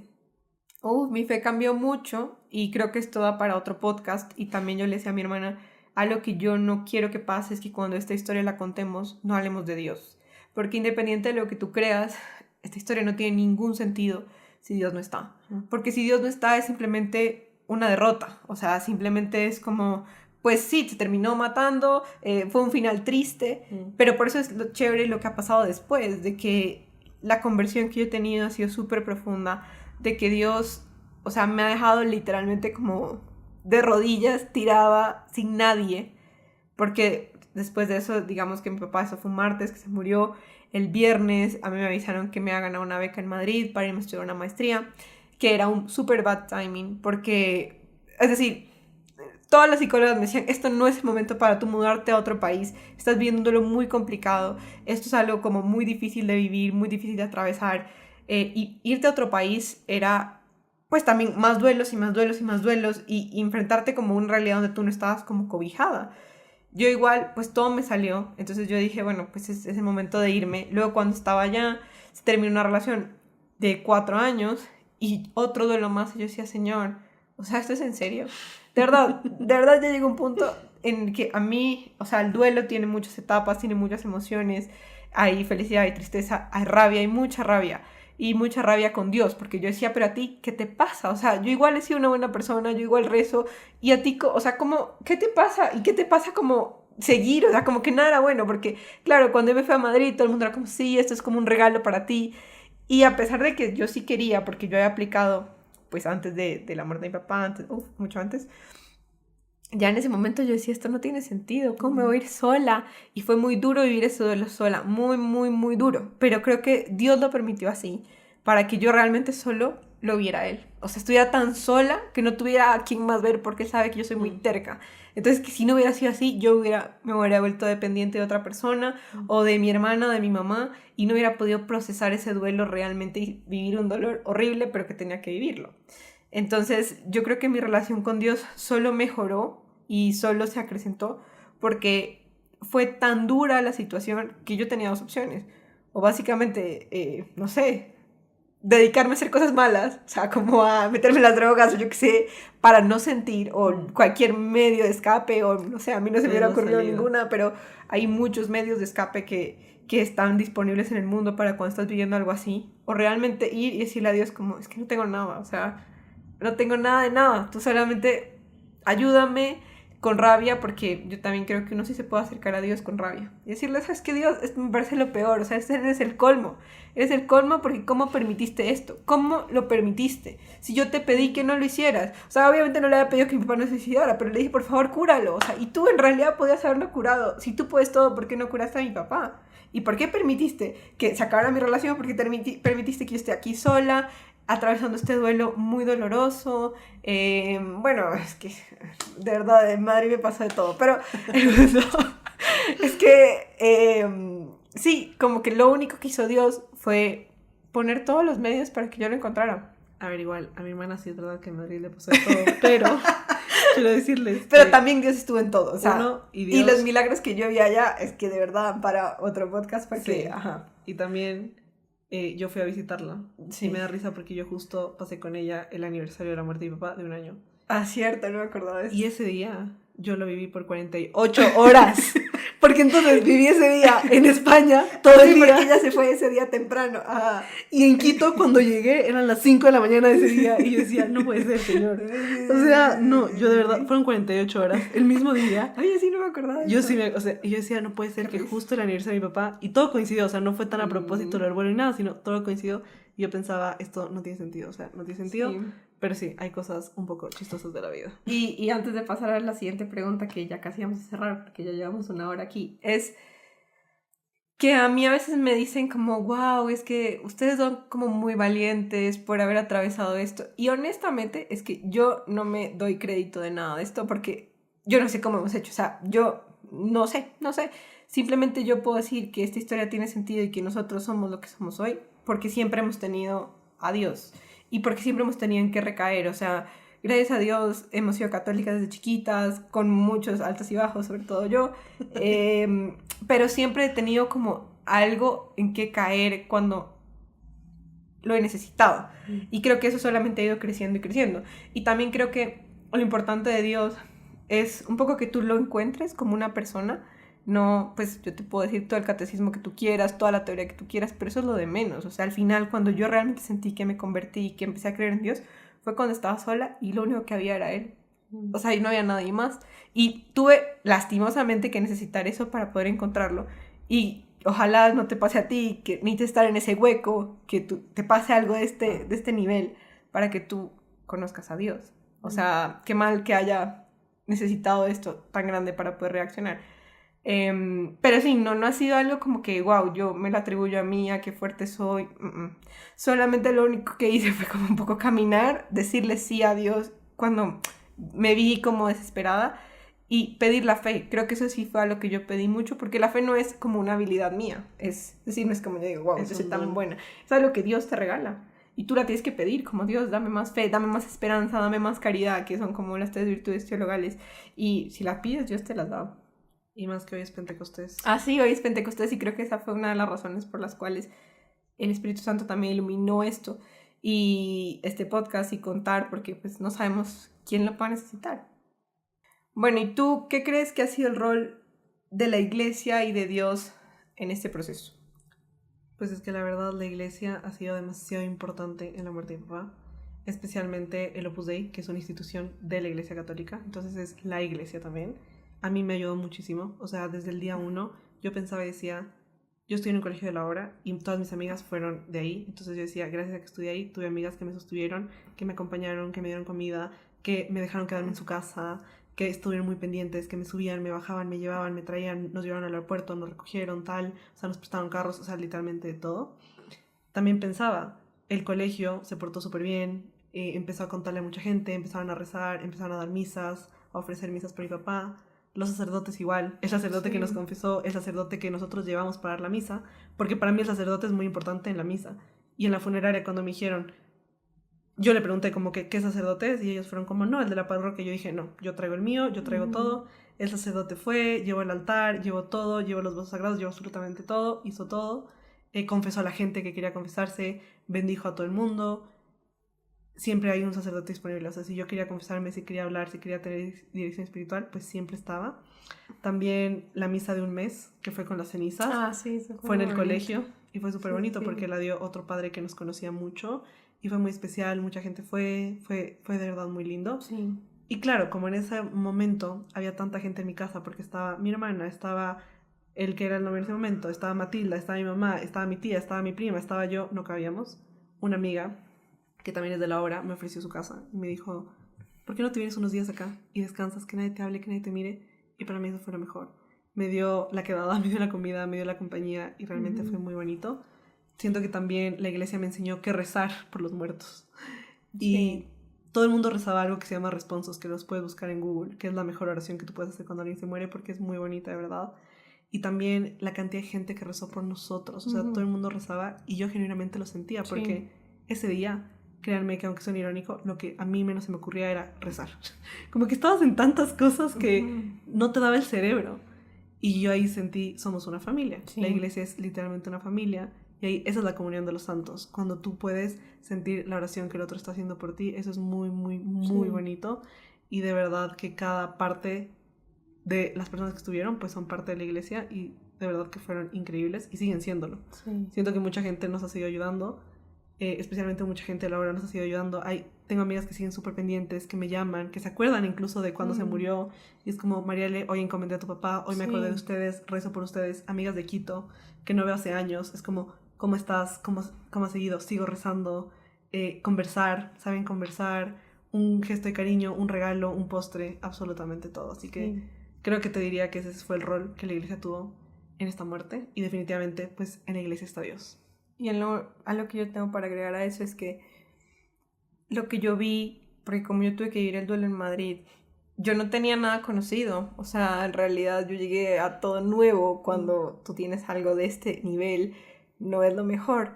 Speaker 2: Mi fe cambió mucho y creo que esto da para otro podcast. Y también yo le decía a mi hermana, algo que yo no quiero que pase es que cuando esta historia la contemos no hablemos de Dios, porque independiente de lo que tú creas, esta historia no tiene ningún sentido si Dios no está, porque si Dios no está es simplemente una derrota, o sea, simplemente es como, pues sí, te terminó matando, fue un final triste, pero por eso es lo chévere lo que ha pasado después, de que la conversión que yo he tenido ha sido súper profunda, de que Dios, o sea, me ha dejado literalmente como de rodillas, tirada, sin nadie, porque después de eso, digamos que mi papá, eso fue un martes, que se murió. El viernes a mí me avisaron que me había ganado una beca en Madrid para irme a estudiar una maestría, que era un super bad timing, porque, es decir, todas las psicólogas me decían, esto no es el momento para tú mudarte a otro país, estás viéndolo muy complicado, esto es algo como muy difícil de vivir, muy difícil de atravesar, y irte a otro país era pues también más duelos y más duelos y más duelos y enfrentarte como una realidad donde tú no estabas como cobijada. Yo igual, pues todo me salió, entonces yo dije, bueno, pues es el momento de irme. Luego cuando estaba allá, se terminó una relación de 4 años y otro duelo más y yo decía, señor, o sea, ¿esto es en serio? De verdad ya llegó un punto en que a mí, o sea, el duelo tiene muchas etapas, tiene muchas emociones, hay felicidad, hay tristeza, hay rabia, hay mucha rabia. Y mucha rabia con Dios, porque yo decía, pero a ti, ¿qué te pasa? O sea, yo igual he sido una buena persona, yo igual rezo, y a ti, o sea, como, ¿qué te pasa? ¿Y qué te pasa como seguir? O sea, como que nada era bueno, porque, claro, cuando yo me fui a Madrid, todo el mundo era como, sí, esto es como un regalo para ti. Y a pesar de que yo sí quería, porque yo había aplicado, pues antes de la muerte de mi papá, antes, mucho antes, ya en ese momento yo decía, esto no tiene sentido, ¿cómo me voy a ir sola? Y fue muy duro vivir eso de lo sola, muy, muy, muy duro. Pero creo que Dios lo permitió así, para que yo realmente solo lo viera a Él. O sea, estuviera tan sola que no tuviera a quién más ver porque Él sabe que yo soy muy terca. Entonces, que si no hubiera sido así, me hubiera vuelto dependiente de otra persona, o de mi hermana, o de mi mamá, y no hubiera podido procesar ese duelo realmente y vivir un dolor horrible, pero que tenía que vivirlo. Entonces yo creo que mi relación con Dios solo mejoró y solo se acrecentó porque fue tan dura la situación que yo tenía dos opciones. O básicamente, no sé, dedicarme a hacer cosas malas, o sea, como a meterme en las drogas o yo qué sé, para no sentir, o cualquier medio de escape, o no sé, a mí no se me hubiera ocurrido ninguna, pero hay muchos medios de escape que están disponibles en el mundo para cuando estás viviendo algo así, o realmente ir y decirle a Dios como, es que no tengo nada, o sea, no tengo nada de nada, tú solamente ayúdame con rabia, porque yo también creo que uno sí se puede acercar a Dios con rabia y decirle, sabes que Dios, esto me parece lo peor, o sea, este es el colmo. Eres el colmo porque ¿cómo permitiste esto? ¿Cómo lo permitiste? Si yo te pedí que no lo hicieras. O sea, obviamente no le había pedido que mi papá no se suicidara, pero le dije, por favor, cúralo. O sea, y tú en realidad podías haberlo curado. Si tú puedes todo, ¿por qué no curaste a mi papá? ¿Y por qué permitiste que se acabara mi relación? ¿Por qué permitiste que yo esté aquí sola, atravesando este duelo muy doloroso? Bueno, es que de verdad, en Madrid me pasa de todo. Pero es que... sí, como que lo único que hizo Dios fue poner todos los medios para que yo lo encontrara.
Speaker 1: A ver, igual, a mi hermana sí es verdad que en Madrid le pasó de todo, pero quiero decirles
Speaker 2: pero también Dios estuvo en todo, o sea,
Speaker 1: Dios,
Speaker 2: y los milagros que yo vi allá es que de verdad para otro podcast porque,
Speaker 1: sí.
Speaker 2: Ajá.
Speaker 1: Y también yo fui a visitarla,
Speaker 2: Sí.
Speaker 1: y me da risa porque yo justo pasé con ella el aniversario de la muerte de mi papá de 1 año.
Speaker 2: Ah, cierto, no me acordaba de eso.
Speaker 1: Y ese día yo lo viví por 48 horas.
Speaker 2: Porque entonces viví ese día en España
Speaker 1: todo el día.
Speaker 2: Porque ella se fue ese día temprano. Ajá.
Speaker 1: Y en Quito, cuando llegué, eran las 5 de la mañana de ese día. Y yo decía, no puede ser, señor. O sea, no, yo de verdad, fueron 48 horas. El mismo día.
Speaker 2: Oye, sí, no me acordaba de
Speaker 1: Yo
Speaker 2: eso.
Speaker 1: sí o sea, yo decía, no puede ser que justo el aniversario de mi papá, y todo coincidió, o sea, no fue tan a propósito lo del vuelo ni nada, sino todo coincidió. Y yo pensaba, esto no tiene sentido, o sea, no tiene sentido.
Speaker 2: Sí.
Speaker 1: Pero sí, hay cosas un poco chistosas de la vida.
Speaker 2: Y antes de pasar a la siguiente pregunta, que ya casi vamos a cerrar, porque ya llevamos 1 hora aquí, es que a mí a veces me dicen como, wow, es que ustedes son como muy valientes por haber atravesado esto. Y honestamente es que yo no me doy crédito de nada de esto porque yo no sé cómo hemos hecho. O sea, yo no sé. Simplemente yo puedo decir que esta historia tiene sentido y que nosotros somos lo que somos hoy porque siempre hemos tenido a Dios y porque siempre hemos tenido en qué recaer. O sea, gracias a Dios hemos sido católicas desde chiquitas, con muchos altos y bajos, sobre todo yo. Pero siempre he tenido como algo en qué caer cuando lo he necesitado. Y creo que eso solamente ha ido creciendo y creciendo. Y también creo que lo importante de Dios es un poco que tú lo encuentres como una persona. No, pues yo te puedo decir todo el catecismo que tú quieras, toda la teoría que tú quieras, pero eso es lo de menos. O sea, al final, cuando yo realmente sentí que me convertí y que empecé a creer en Dios, fue cuando estaba sola y lo único que había era Él. O sea, y no había nadie más. Y tuve lastimosamente que necesitar eso para poder encontrarlo. Y ojalá no te pase a ti, que necesites estar en ese hueco, que te pase algo de este nivel para que tú conozcas a Dios. O sea, qué mal que haya necesitado esto tan grande para poder reaccionar. Pero sí, no ha sido algo como que, wow, yo me lo atribuyo a mí, a qué fuerte soy. Solamente lo único que hice fue como un poco caminar, decirle sí a Dios cuando me vi como desesperada y pedir la fe. Creo que eso sí fue algo que yo pedí mucho, porque la fe no es como una habilidad mía, es decir, no es como yo digo, wow, yo soy tan buena. Es algo que Dios te regala y tú la tienes que pedir, como Dios, dame más fe, dame más esperanza, dame más caridad, que son como las 3 virtudes teologales, y si las pides, Dios te las da.
Speaker 1: Y más que hoy es Pentecostés.
Speaker 2: Ah, sí, hoy es Pentecostés y creo que esa fue una de las razones por las cuales el Espíritu Santo también iluminó esto y este podcast y contar, porque pues no sabemos quién lo va a necesitar. Bueno, ¿y tú qué crees que ha sido el rol de la iglesia y de Dios en este proceso?
Speaker 1: Pues es que la verdad la iglesia ha sido demasiado importante en la muerte de mi papá, especialmente el Opus Dei, que es una institución de la iglesia católica, entonces es la iglesia también. A mí me ayudó muchísimo, o sea, desde el día 1 yo pensaba y decía, yo estoy en un colegio de la hora y todas mis amigas fueron de ahí, entonces yo decía, gracias a que estudié ahí, tuve amigas que me sostuvieron, que me acompañaron, que me dieron comida, que me dejaron quedarme en su casa, que estuvieron muy pendientes, que me subían, me bajaban, me llevaban, me traían, nos llevaron al aeropuerto, nos recogieron, tal, o sea, nos prestaron carros, o sea, literalmente de todo. También pensaba, el colegio se portó súper bien, empezó a contarle a mucha gente, empezaron a rezar, empezaron a dar misas, a ofrecer misas por mi papá. Los sacerdotes igual, el sacerdote que nos confesó, el sacerdote que nosotros llevamos para dar la misa, porque para mí el sacerdote es muy importante en la misa. Y en la funeraria cuando me dijeron, yo le pregunté como que, ¿qué sacerdote es? Y ellos fueron como, no, el de la parroquia. Yo dije, no, yo traigo el mío, yo traigo todo. El sacerdote fue, llevó el altar, llevó todo, llevó los vasos sagrados, llevó absolutamente todo, hizo todo. Confesó a la gente que quería confesarse, bendijo a todo el mundo. Siempre hay un sacerdote disponible. O sea, si yo quería confesarme, si quería hablar, si quería tener dirección espiritual, pues siempre estaba. También la misa de un mes, que fue con las cenizas.
Speaker 2: Ah, sí, eso
Speaker 1: fue en el
Speaker 2: bonito.
Speaker 1: colegio y fue súper bonito
Speaker 2: Sí.
Speaker 1: porque la dio otro padre que nos conocía mucho y fue muy especial, mucha gente fue de verdad muy lindo.
Speaker 2: Sí.
Speaker 1: Y claro, como en ese momento había tanta gente en mi casa porque estaba mi hermana, estaba el que era el novio en ese momento, estaba Matilda, estaba mi mamá, estaba mi tía, estaba mi prima, estaba yo, no cabíamos. Una amiga, que también es de la hora, me ofreció su casa y me dijo, ¿por qué no te vienes unos días acá y descansas, que nadie te hable, que nadie te mire? Y para mí eso fue lo mejor. Me dio la quedada, me dio la comida, me dio la compañía y realmente fue muy bonito. Siento que también la iglesia me enseñó que rezar por los muertos. Y todo el mundo rezaba algo que se llama responsos, que los puedes buscar en Google, que es la mejor oración que tú puedes hacer cuando alguien se muere porque es muy bonita, de verdad. Y también la cantidad de gente que rezó por nosotros. O sea, todo el mundo rezaba y yo genuinamente lo sentía porque ese día, créanme que aunque suene irónico, lo que a mí menos se me ocurría era rezar. Como que estabas en tantas cosas que no te daba el cerebro. Y yo ahí sentí, somos una familia. La iglesia es literalmente una familia. Y ahí, esa es la comunión de los santos. Cuando tú puedes sentir la oración que el otro está haciendo por ti, eso es muy, muy, muy bonito. Y de verdad que cada parte de las personas que estuvieron, pues son parte de la iglesia y de verdad que fueron increíbles y siguen siéndolo. Siento que mucha gente nos ha seguido ayudando, especialmente mucha gente a la hora nos ha seguido ayudando. Tengo amigas que siguen súper pendientes, que me llaman, que se acuerdan incluso de cuando se murió. Y es como, Mariale, hoy encomendé a tu papá, hoy me acordé de ustedes, rezo por ustedes, amigas de Quito, que no veo hace años. Es como, ¿cómo estás? ¿Cómo has seguido? Sigo rezando. Conversar, saben conversar, un gesto de cariño, un regalo, un postre, absolutamente todo. Así que creo que te diría que ese fue el rol que la iglesia tuvo en esta muerte y definitivamente pues en la iglesia está Dios.
Speaker 2: Y a lo que yo tengo para agregar a eso es que lo que yo vi, porque como yo tuve que vivir el duelo en Madrid, yo no tenía nada conocido. O sea, en realidad yo llegué a todo nuevo. Cuando tú tienes algo de este nivel, no es lo mejor.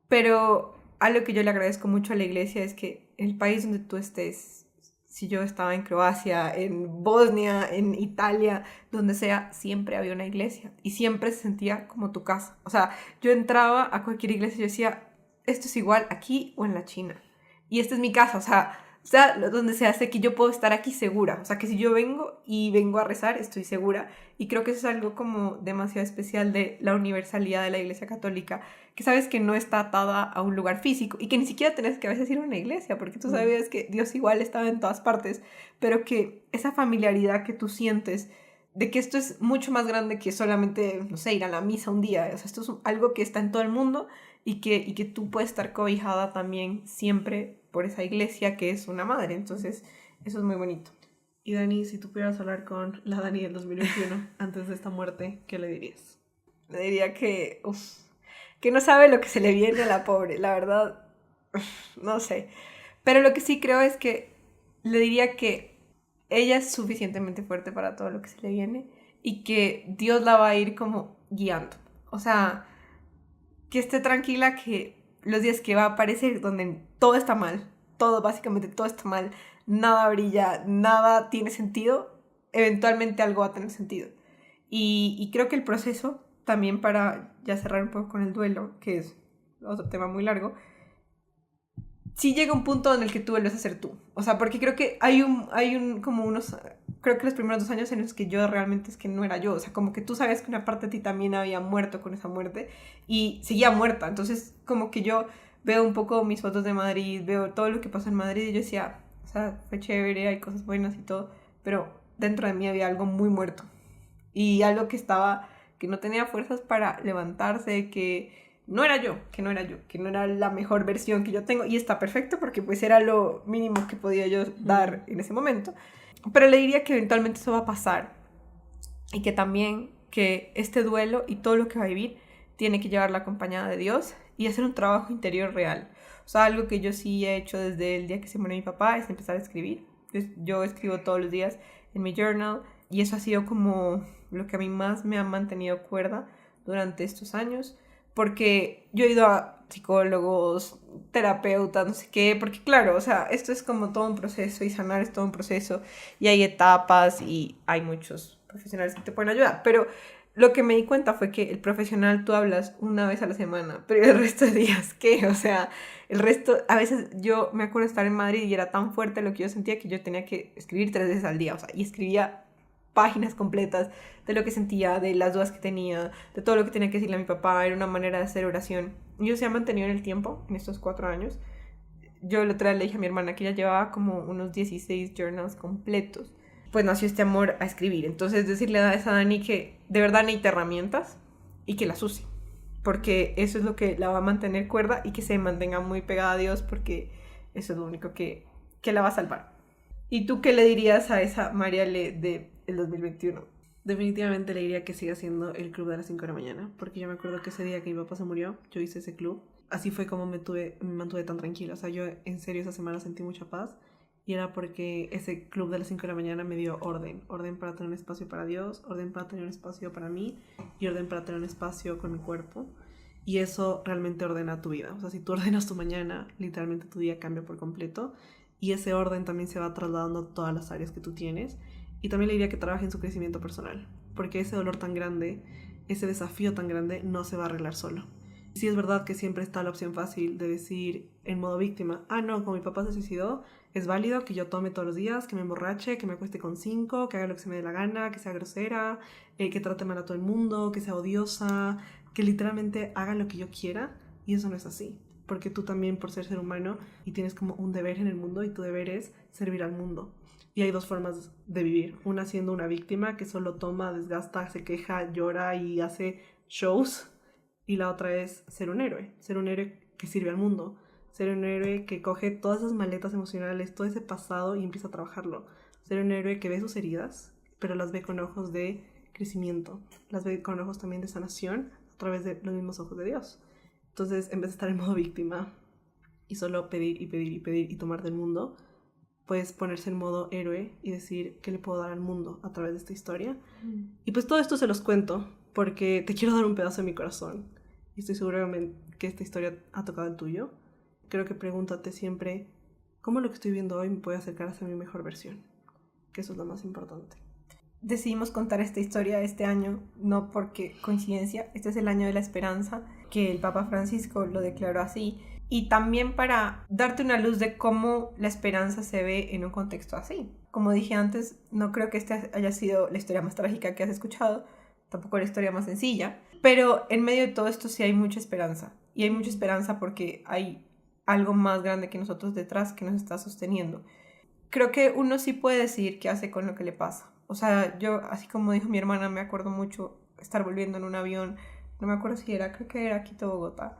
Speaker 2: Pero algo que yo le agradezco mucho a la iglesia es que el país donde tú estés, si yo estaba en Croacia, en Bosnia, en Italia, donde sea, siempre había una iglesia y siempre se sentía como tu casa. O sea, yo entraba a cualquier iglesia y yo decía, esto es igual aquí o en la China. Y esta es mi casa, o sea, donde se hace que yo puedo estar aquí segura. O sea, que si yo vengo a rezar, estoy segura. Y creo que eso es algo como demasiado especial de la universalidad de la Iglesia Católica, que sabes que no está atada a un lugar físico y que ni siquiera tenés que a veces ir a una iglesia, porque tú sabías que Dios igual estaba en todas partes, pero que esa familiaridad que tú sientes de que esto es mucho más grande que solamente, no sé, ir a la misa un día. O sea, esto es algo que está en todo el mundo y que tú puedes estar cobijada también siempre por esa iglesia que es una madre. Entonces, eso es muy bonito.
Speaker 1: Y Dani, si tú pudieras hablar con la Dani del 2021 antes de esta muerte, ¿qué le dirías?
Speaker 2: Le diría que no sabe lo que se le viene a la pobre, la verdad, no sé. Pero lo que sí creo es que le diría que ella es suficientemente fuerte para todo lo que se le viene y que Dios la va a ir como guiando. O sea, que esté tranquila que los días que va a aparecer donde todo está mal, básicamente todo está mal, nada brilla, nada tiene sentido, eventualmente algo va a tener sentido. Y creo que el proceso, también para ya cerrar un poco con el duelo, que es otro tema muy largo, sí llega un punto en el que tú vuelves a ser tú. O sea, porque creo que creo que los primeros 2 años en los que yo realmente es que no era yo. O sea, como que tú sabías que una parte de ti también había muerto con esa muerte y seguía muerta. Entonces, como que yo veo un poco mis fotos de Madrid, veo todo lo que pasó en Madrid y yo decía, o sea, fue chévere, hay cosas buenas y todo, pero dentro de mí había algo muy muerto. Y algo que no tenía fuerzas para levantarse, que no era yo, que no era la mejor versión que yo tengo, y está perfecto porque pues era lo mínimo que podía yo dar en ese momento, pero le diría que eventualmente eso va a pasar y que también que este duelo y todo lo que va a vivir tiene que llevarla acompañada de Dios y hacer un trabajo interior real. O sea, algo que yo sí he hecho desde el día que se murió mi papá es empezar a escribir. Yo escribo todos los días en mi journal y eso ha sido como lo que a mí más me ha mantenido cuerda durante estos años, porque yo he ido a psicólogos, terapeutas, no sé qué, porque claro, o sea, esto es como todo un proceso y sanar es todo un proceso y hay etapas y hay muchos profesionales que te pueden ayudar, pero lo que me di cuenta fue que el profesional tú hablas una vez a la semana, pero el resto de días, ¿qué? O sea, el resto, a veces yo me acuerdo de estar en Madrid y era tan fuerte lo que yo sentía que yo tenía que escribir 3 veces al día, o sea, y escribía páginas completas de lo que sentía, de las dudas que tenía, de todo lo que tenía que decirle a mi papá, era una manera de hacer oración. Yo se ha mantenido en el tiempo, en estos 4 años. Yo el otro día le dije a mi hermana que ella llevaba como unos 16 journals completos. Pues nació este amor a escribir. Entonces decirle a esa Dani que de verdad necesita herramientas y que las use. Porque eso es lo que la va a mantener cuerda y que se mantenga muy pegada a Dios porque eso es lo único que la va a salvar. ¿Y tú qué le dirías a esa Mariale del 2021?
Speaker 1: Definitivamente le diría que siga siendo el club de las 5 de la mañana, porque yo me acuerdo que ese día que mi papá se murió, yo hice ese club. Así fue como me mantuve tan tranquila. O sea, yo en serio esa semana sentí mucha paz y era porque ese club de las 5 de la mañana me dio orden. Orden para tener un espacio para Dios, orden para tener un espacio para mí y orden para tener un espacio con mi cuerpo. Y eso realmente ordena tu vida. O sea, si tú ordenas tu mañana, literalmente tu día cambia por completo. Y ese orden también se va trasladando a todas las áreas que tú tienes. Y también le diría que trabaje en su crecimiento personal, porque ese dolor tan grande, ese desafío tan grande, no se va a arreglar solo. Sí es verdad que siempre está la opción fácil de decir en modo víctima, ah no, como mi papá se suicidó, es válido que yo tome todos los días, que me emborrache, que me acueste con 5, que haga lo que se me dé la gana, que sea grosera, que trate mal a todo el mundo, que sea odiosa, que literalmente haga lo que yo quiera, y eso no es así. Porque tú también, por ser humano, y tienes como un deber en el mundo, y tu deber es servir al mundo. Y hay 2 formas de vivir. Una siendo una víctima que solo toma, desgasta, se queja, llora y hace shows. Y la otra es ser un héroe. Ser un héroe que sirve al mundo. Ser un héroe que coge todas esas maletas emocionales, todo ese pasado y empieza a trabajarlo. Ser un héroe que ve sus heridas, pero las ve con ojos de crecimiento. Las ve con ojos también de sanación a través de los mismos ojos de Dios. Entonces, en vez de estar en modo víctima y solo pedir y pedir y pedir y tomar del mundo, puedes ponerse en modo héroe y decir qué le puedo dar al mundo a través de esta historia. Y pues todo esto se los cuento porque te quiero dar un pedazo de mi corazón. Y estoy segura que esta historia ha tocado el tuyo. Creo que pregúntate siempre cómo lo que estoy viendo hoy me puede acercar a ser mi mejor versión. Que eso es lo más importante.
Speaker 2: Decidimos contar esta historia este año, no porque coincidencia, este es el año de la esperanza, que el Papa Francisco lo declaró así, y también para darte una luz de cómo la esperanza se ve en un contexto así. Como dije antes, no creo que esta haya sido la historia más trágica que has escuchado, tampoco la historia más sencilla, pero en medio de todo esto sí hay mucha esperanza, y hay mucha esperanza porque hay algo más grande que nosotros detrás que nos está sosteniendo. Creo que uno sí puede decir qué hace con lo que le pasa. O sea, yo, así como dijo mi hermana, me acuerdo mucho estar volviendo en un avión, no me acuerdo si era, creo que era Quito, Bogotá,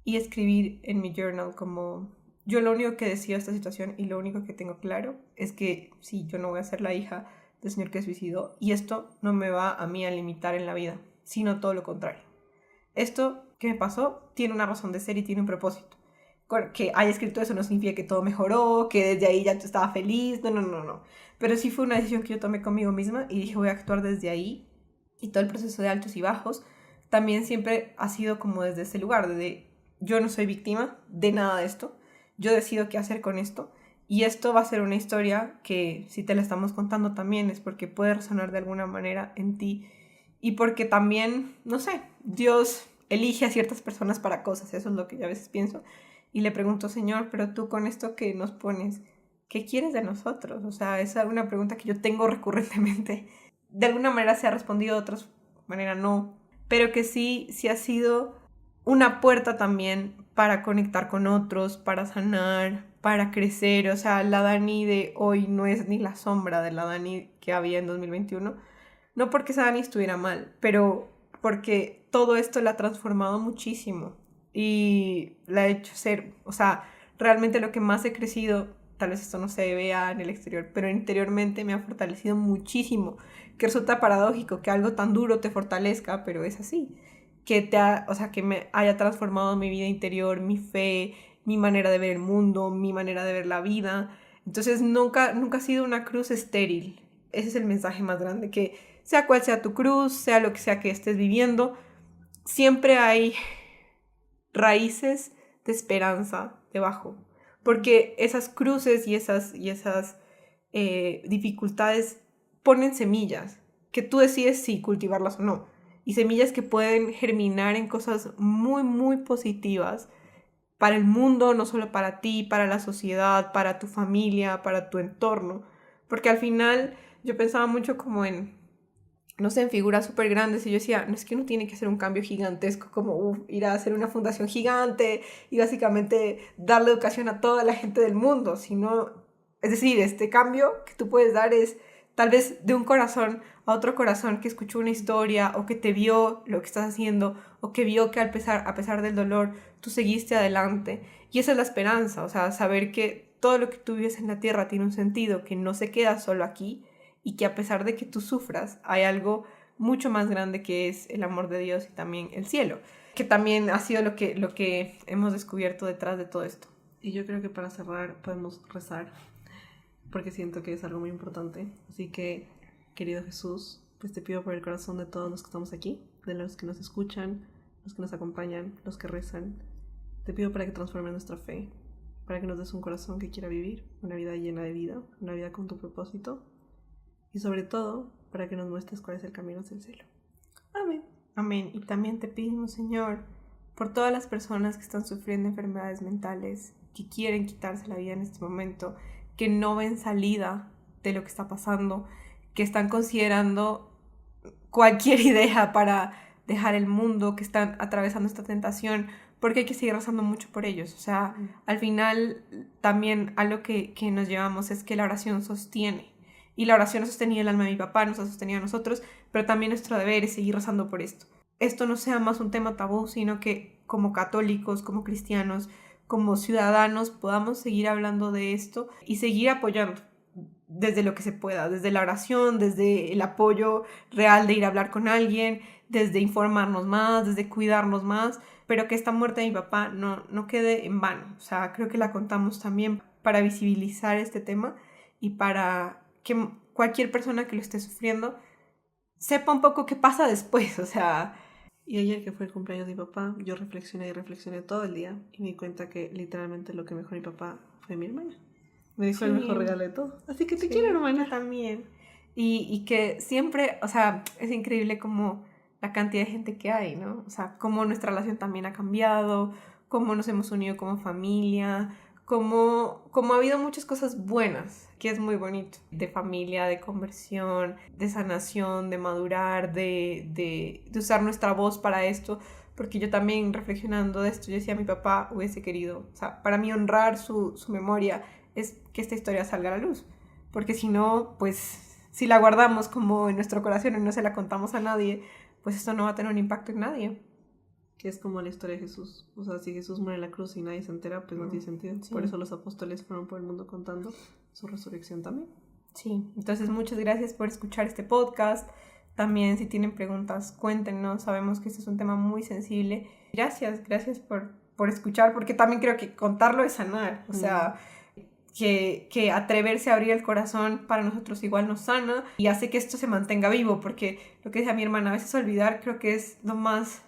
Speaker 2: y escribir en mi journal como, yo lo único que decía de esta situación y lo único que tengo claro es que sí, yo no voy a ser la hija del señor que suicidó y esto no me va a mí a limitar en la vida, sino todo lo contrario. Esto que me pasó tiene una razón de ser y tiene un propósito. Que haya escrito eso no significa que todo mejoró, que desde ahí ya estaba feliz, no. Pero sí fue una decisión que yo tomé conmigo misma y dije voy a actuar desde ahí y todo el proceso de altos y bajos también siempre ha sido como desde ese lugar, de yo no soy víctima de nada de esto, yo decido qué hacer con esto y esto va a ser una historia que si te la estamos contando también es porque puede resonar de alguna manera en ti y porque también, no sé, Dios elige a ciertas personas para cosas, eso es lo que yo a veces pienso. Y le pregunto, Señor, pero tú con esto que nos pones, ¿qué quieres de nosotros? O sea, esa es una pregunta que yo tengo recurrentemente. De alguna manera se ha respondido, de otra manera no. Pero que sí ha sido una puerta también para conectar con otros, para sanar, para crecer. O sea, la Dani de hoy no es ni la sombra de la Dani que había en 2021. No porque esa Dani estuviera mal, pero porque todo esto la ha transformado muchísimo. Y la ha hecho ser, o sea, realmente lo que más he crecido, tal vez esto no se vea en el exterior, pero interiormente me ha fortalecido muchísimo, que resulta paradójico que algo tan duro te fortalezca, pero es así, o sea, que me haya transformado mi vida interior, mi fe, mi manera de ver el mundo, mi manera de ver la vida. Entonces nunca ha sido una cruz estéril. Ese es el mensaje más grande, que sea cual sea tu cruz, sea lo que sea que estés viviendo, siempre hay raíces de esperanza debajo. Porque esas cruces y esas dificultades ponen semillas que tú decides si cultivarlas o no. Y semillas que pueden germinar en cosas muy, muy positivas para el mundo, no solo para ti, para la sociedad, para tu familia, para tu entorno. Porque al final yo pensaba mucho como en, no sé, en figuras súper grandes, y yo decía, no es que uno tiene que hacer un cambio gigantesco como ir a hacer una fundación gigante y básicamente darle educación a toda la gente del mundo, sino, es decir, este cambio que tú puedes dar es tal vez de un corazón a otro corazón que escuchó una historia o que te vio lo que estás haciendo o que vio que a pesar del dolor tú seguiste adelante. Y esa es la esperanza, o sea, saber que todo lo que tú vives en la tierra tiene un sentido, que no se queda solo aquí y que a pesar de que tú sufras hay algo mucho más grande que es el amor de Dios y también el cielo, que también ha sido lo que hemos descubierto detrás de todo esto.
Speaker 1: Y yo creo que para cerrar podemos rezar, porque siento que es algo muy importante. Así que, querido Jesús, pues te pido por el corazón de todos los que estamos aquí, de los que nos escuchan, los que nos acompañan, los que rezan. Te pido para que transformes nuestra fe, para que nos des un corazón que quiera vivir una vida llena de vida, una vida con tu propósito, y sobre todo, para que nos muestres cuál es el camino hacia el cielo.
Speaker 2: Amén. Amén. Y también te pedimos, Señor, por todas las personas que están sufriendo enfermedades mentales, que quieren quitarse la vida en este momento, que no ven salida de lo que está pasando, que están considerando cualquier idea para dejar el mundo, que están atravesando esta tentación, porque hay que seguir rezando mucho por ellos. O sea, al final también algo que nos llevamos es que la oración sostiene. Y la oración ha sostenido el alma de mi papá, nos ha sostenido a nosotros, pero también nuestro deber es seguir rezando por esto. Esto no sea más un tema tabú, sino que como católicos, como cristianos, como ciudadanos podamos seguir hablando de esto y seguir apoyando desde lo que se pueda, desde la oración, desde el apoyo real de ir a hablar con alguien, desde informarnos más, desde cuidarnos más, pero que esta muerte de mi papá no quede en vano. O sea, creo que la contamos también para visibilizar este tema y para que cualquier persona que lo esté sufriendo sepa un poco qué pasa después, o sea.
Speaker 1: Y ayer que fue el cumpleaños de mi papá, yo reflexioné todo el día y me di cuenta que literalmente lo que mejoró mi papá fue mi hermana. Me dijo el mejor regalo de todo. Así que te quiero, hermana.
Speaker 2: También. Y que siempre, o sea, es increíble como la cantidad de gente que hay, ¿no? O sea, cómo nuestra relación también ha cambiado, cómo nos hemos unido como familia, cómo ha habido muchas cosas buenas, que es muy bonito, de familia, de conversión, de sanación, de madurar, de usar nuestra voz para esto, porque yo también reflexionando de esto, yo decía, mi papá hubiese querido, o sea, para mí honrar su memoria es que esta historia salga a la luz, porque si no, pues, si la guardamos como en nuestro corazón y no se la contamos a nadie, pues esto no va a tener un impacto en nadie.
Speaker 1: Que es como la historia de Jesús. O sea, si Jesús muere en la cruz y nadie se entera, pues no tiene sentido. Sí. Por eso los apóstoles fueron por el mundo contando su resurrección también.
Speaker 2: Sí, entonces muchas gracias por escuchar este podcast. También si tienen preguntas, cuéntenos. Sabemos que este es un tema muy sensible. Gracias por escuchar, porque también creo que contarlo es sanar. O sea, que atreverse a abrir el corazón para nosotros igual nos sana y hace que esto se mantenga vivo, porque lo que decía mi hermana, a veces olvidar creo que es lo más...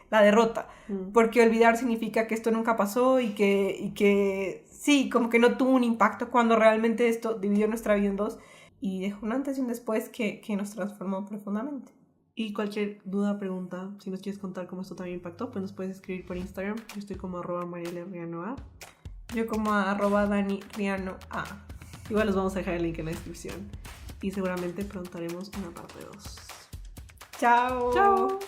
Speaker 2: la derrota, porque olvidar significa que esto nunca pasó y que sí, como que no tuvo un impacto cuando realmente esto dividió nuestra vida en dos y dejó un antes y un después que nos transformó profundamente.
Speaker 1: Y cualquier duda, pregunta, si nos quieres contar cómo esto también impactó, pues nos puedes escribir por Instagram. Yo estoy como @marielerianoa.
Speaker 2: Yo como @dani_riano_a.
Speaker 1: Igual los vamos a dejar el link en la descripción y seguramente pronto haremos una parte 2.
Speaker 2: Chao.
Speaker 1: Chao.